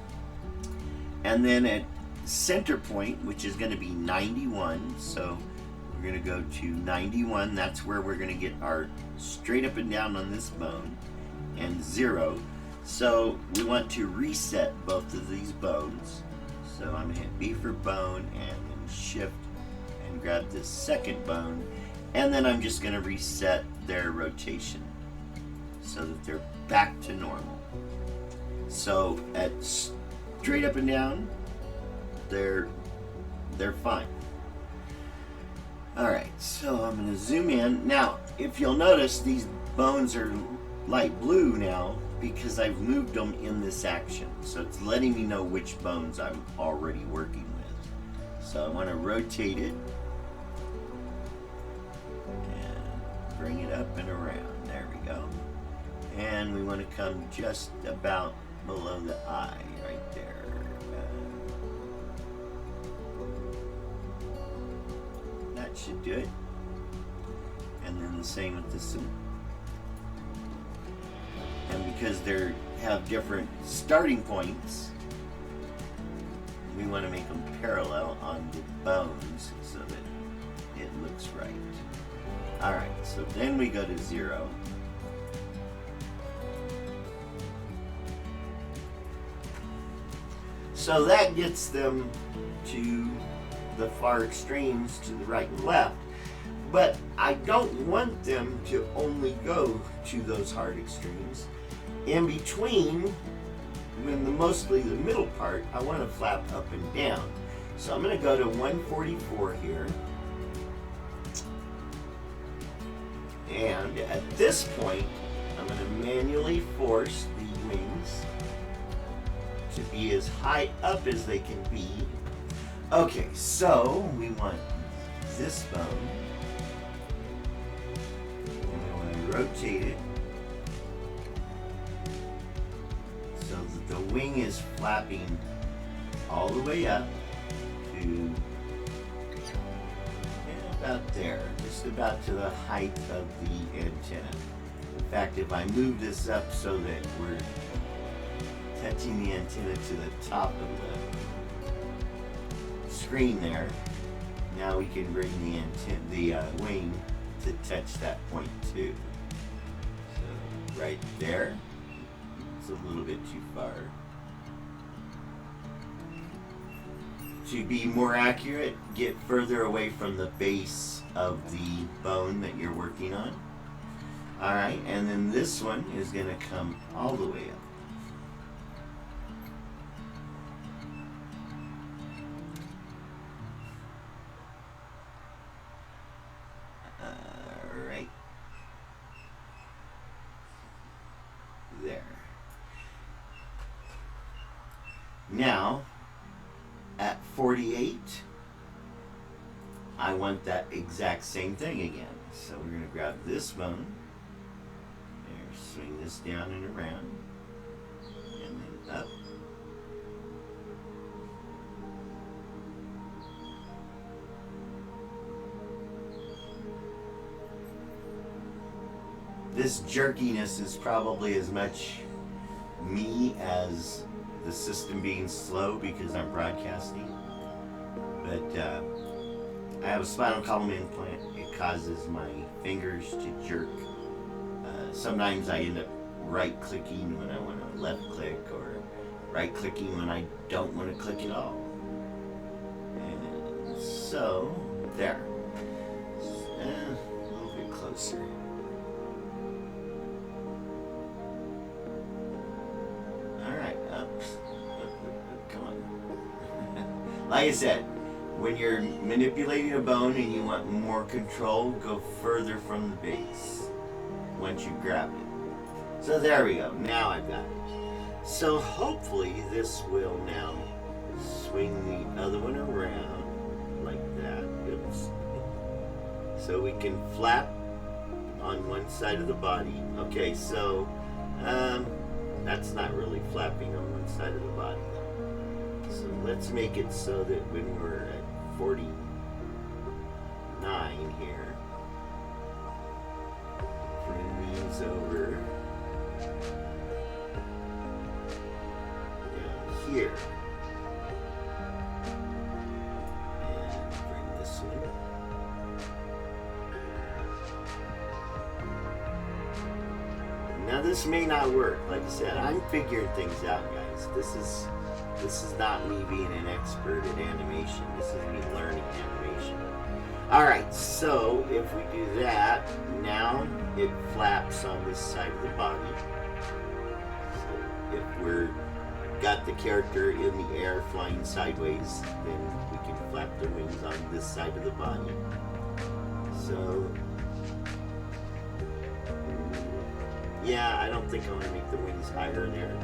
And then at center point, which is going to be 91, so we're going to go to 91. That's where we're going to get our straight up and down on this bone, and 0. So we want to reset both of these bones. So I'm going to hit B for bone and then shift and grab this second bone. And then I'm just going to reset their rotation so that they're back to normal. So at straight up and down, they're fine. Alright, so I'm going to zoom in. Now, if you'll notice, these bones are light blue now because I've moved them in this action. So it's letting me know which bones I'm already working with. So I want to rotate it. Bring it up and around. There we go. And we want to come just about below the eye, right there. That should do it. And then the same with this one. And because they have different starting points, we want to make them parallel on the bones so that it looks right. Alright, so then we go to 0. So that gets them to the far extremes to the right and left. But I don't want them to only go to those hard extremes. In between, mostly the middle part, I want to flap up and down. So I'm going to go to 144 here. And at this point, I'm going to manually force the wings to be as high up as they can be. Okay, so we want this bone. And I want to rotate it so that the wing is flapping all the way up to about there, just about to the height of the antenna. In fact, if I move this up so that we're touching the antenna to the top of the screen there, now we can bring the wing to touch that point too. So right there, it's a little bit too far. To be more accurate, get further away from the base of the bone that you're working on. Alright, and then this one is going to come all the way up. Alright. There. Now, at 48, I want that exact same thing again. So we're going to grab this bone. There Swing this down and around, and then up. This jerkiness is probably as much me as the system being slow because I'm broadcasting. But I have a spinal column implant. It causes my fingers to jerk. Sometimes I end up right-clicking when I want to left-click, or right-clicking when I don't want to click at all. And so, there. A little bit closer. Alright, up. Come on. Like I said, when you're manipulating a bone and you want more control, go further from the base once you grab it. So there we go. Now I've got it. So hopefully this will now swing the other one around like that. Oops. So we can flap on one side of the body. Okay, so that's not really flapping on one side of the body. So let's make it so that when we're at 49 here, bring these over down here, and bring this one. Now this may not work. Like I said, I'm figuring things out, guys. This is not me being an expert at animation. This is me learning animation. Alright, so if we do that, now it flaps on this side of the body. So if we're got the character in the air flying sideways, then we can flap the wings on this side of the body. So yeah, I don't think I want to make the wings higher there.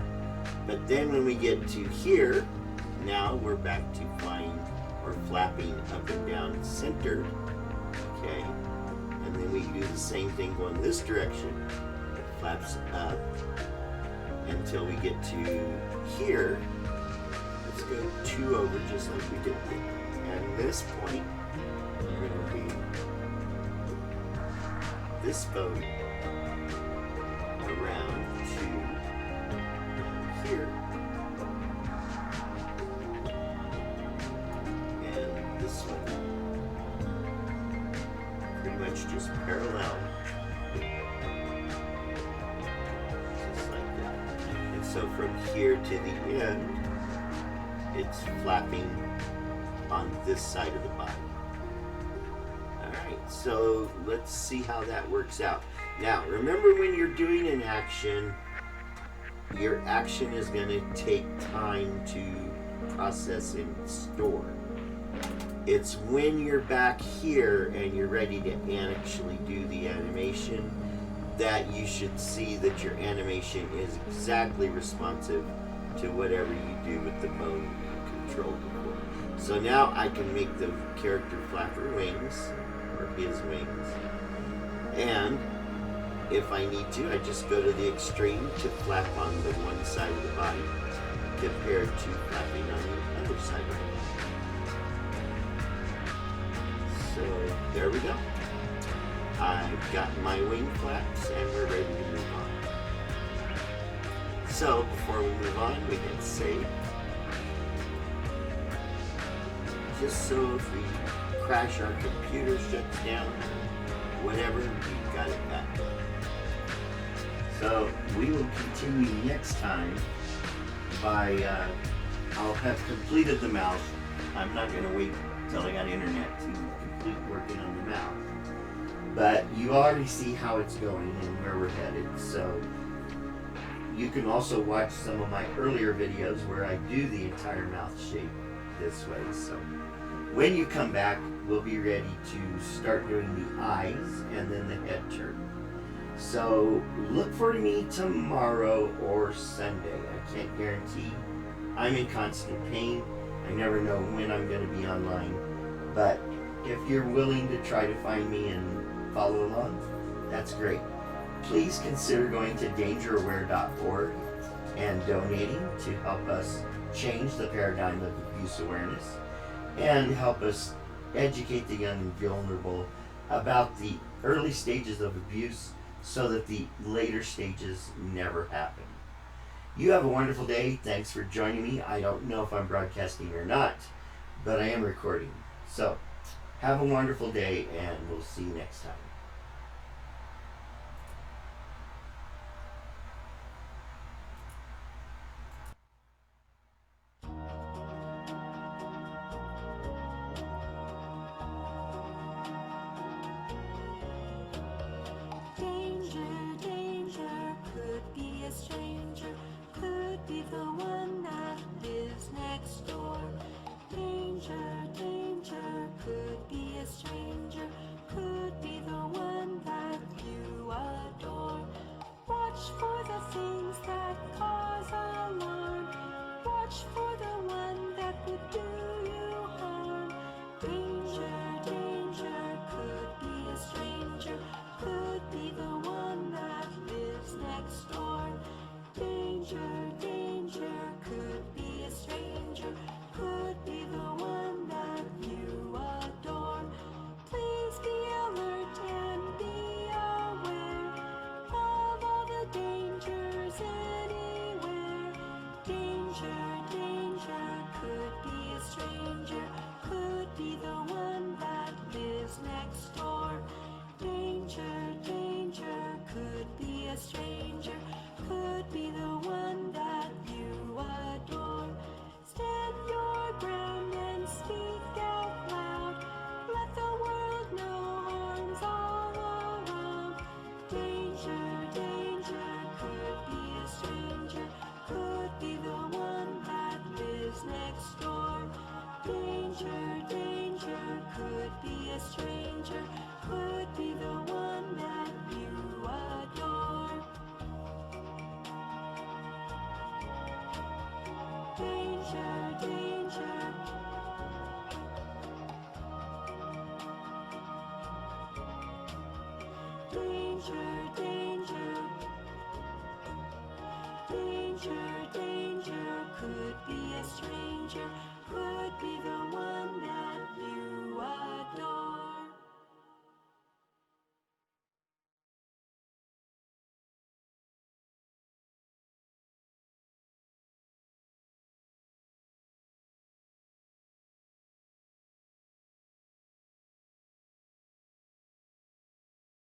But then when we get to here, now we're back to flying or flapping up and down centered. Okay. And then we do the same thing going this direction. It flaps up until we get to here. Let's go 2 over just like we did. At this point, we're going to do this bone around to here, and this one pretty much just parallel, just like that. And so from here to the end, it's flapping on this side of the body. Alright, so let's see how that works out. Now, remember when you're doing an action, your action is going to take time to process and store. It's when you're back here and you're ready to actually do the animation that you should see that your animation is exactly responsive to whatever you do with the bone you control before. So now I can make the character flap her wings, or his wings, and if I need to, I just go to the extreme to flap on the one side of the body compared to flapping on the other side of the body. So there we go. I've got my wing flaps and we're ready to move on. So before we move on, we hit save. Just so if we crash, our computer shuts down, whatever, we've got it back. So we will continue next time by, I'll have completed the mouth. I'm not going to wait until I got internet to complete working on the mouth. But you already see how it's going and where we're headed. So you can also watch some of my earlier videos where I do the entire mouth shape this way. So when you come back, we'll be ready to start doing the eyes and then the head turn. So look for me tomorrow or Sunday. I can't guarantee. I'm in constant pain. I never know when I'm going to be online. But if you're willing to try to find me and follow along, that's great. please consider going to dangeraware.org and donating to help us change the paradigm of abuse awareness and help us educate the young and vulnerable about the early stages of abuse so that the later stages never happen. You have a wonderful day. Thanks for joining me. I don't know if I'm broadcasting or not, but I am recording. So have a wonderful day, and we'll see you next time. Danger, danger, could be a stranger, could be the one that lives next door. Danger, danger, could be a stranger, could be the one that you adore. Watch for the things that cause alarm, watch for the one that would do you harm. Danger, danger, could be a stranger, could be the one that lives next door. Danger, danger, could be a stranger, could be the one that you adore. Please be alert and be aware of all the dangers anywhere. Danger, danger, could be a stranger, could be the one that lives next door. Danger, danger, could be a stranger, could be the one that you adore. Stand your ground and speak out loud, let the world know harm's all around. Danger, danger, could be a stranger, could be the one that lives next door. Danger, danger, could be a stranger, could be the one that you adore. Danger, danger. Danger, danger. Danger, danger, could be a stranger,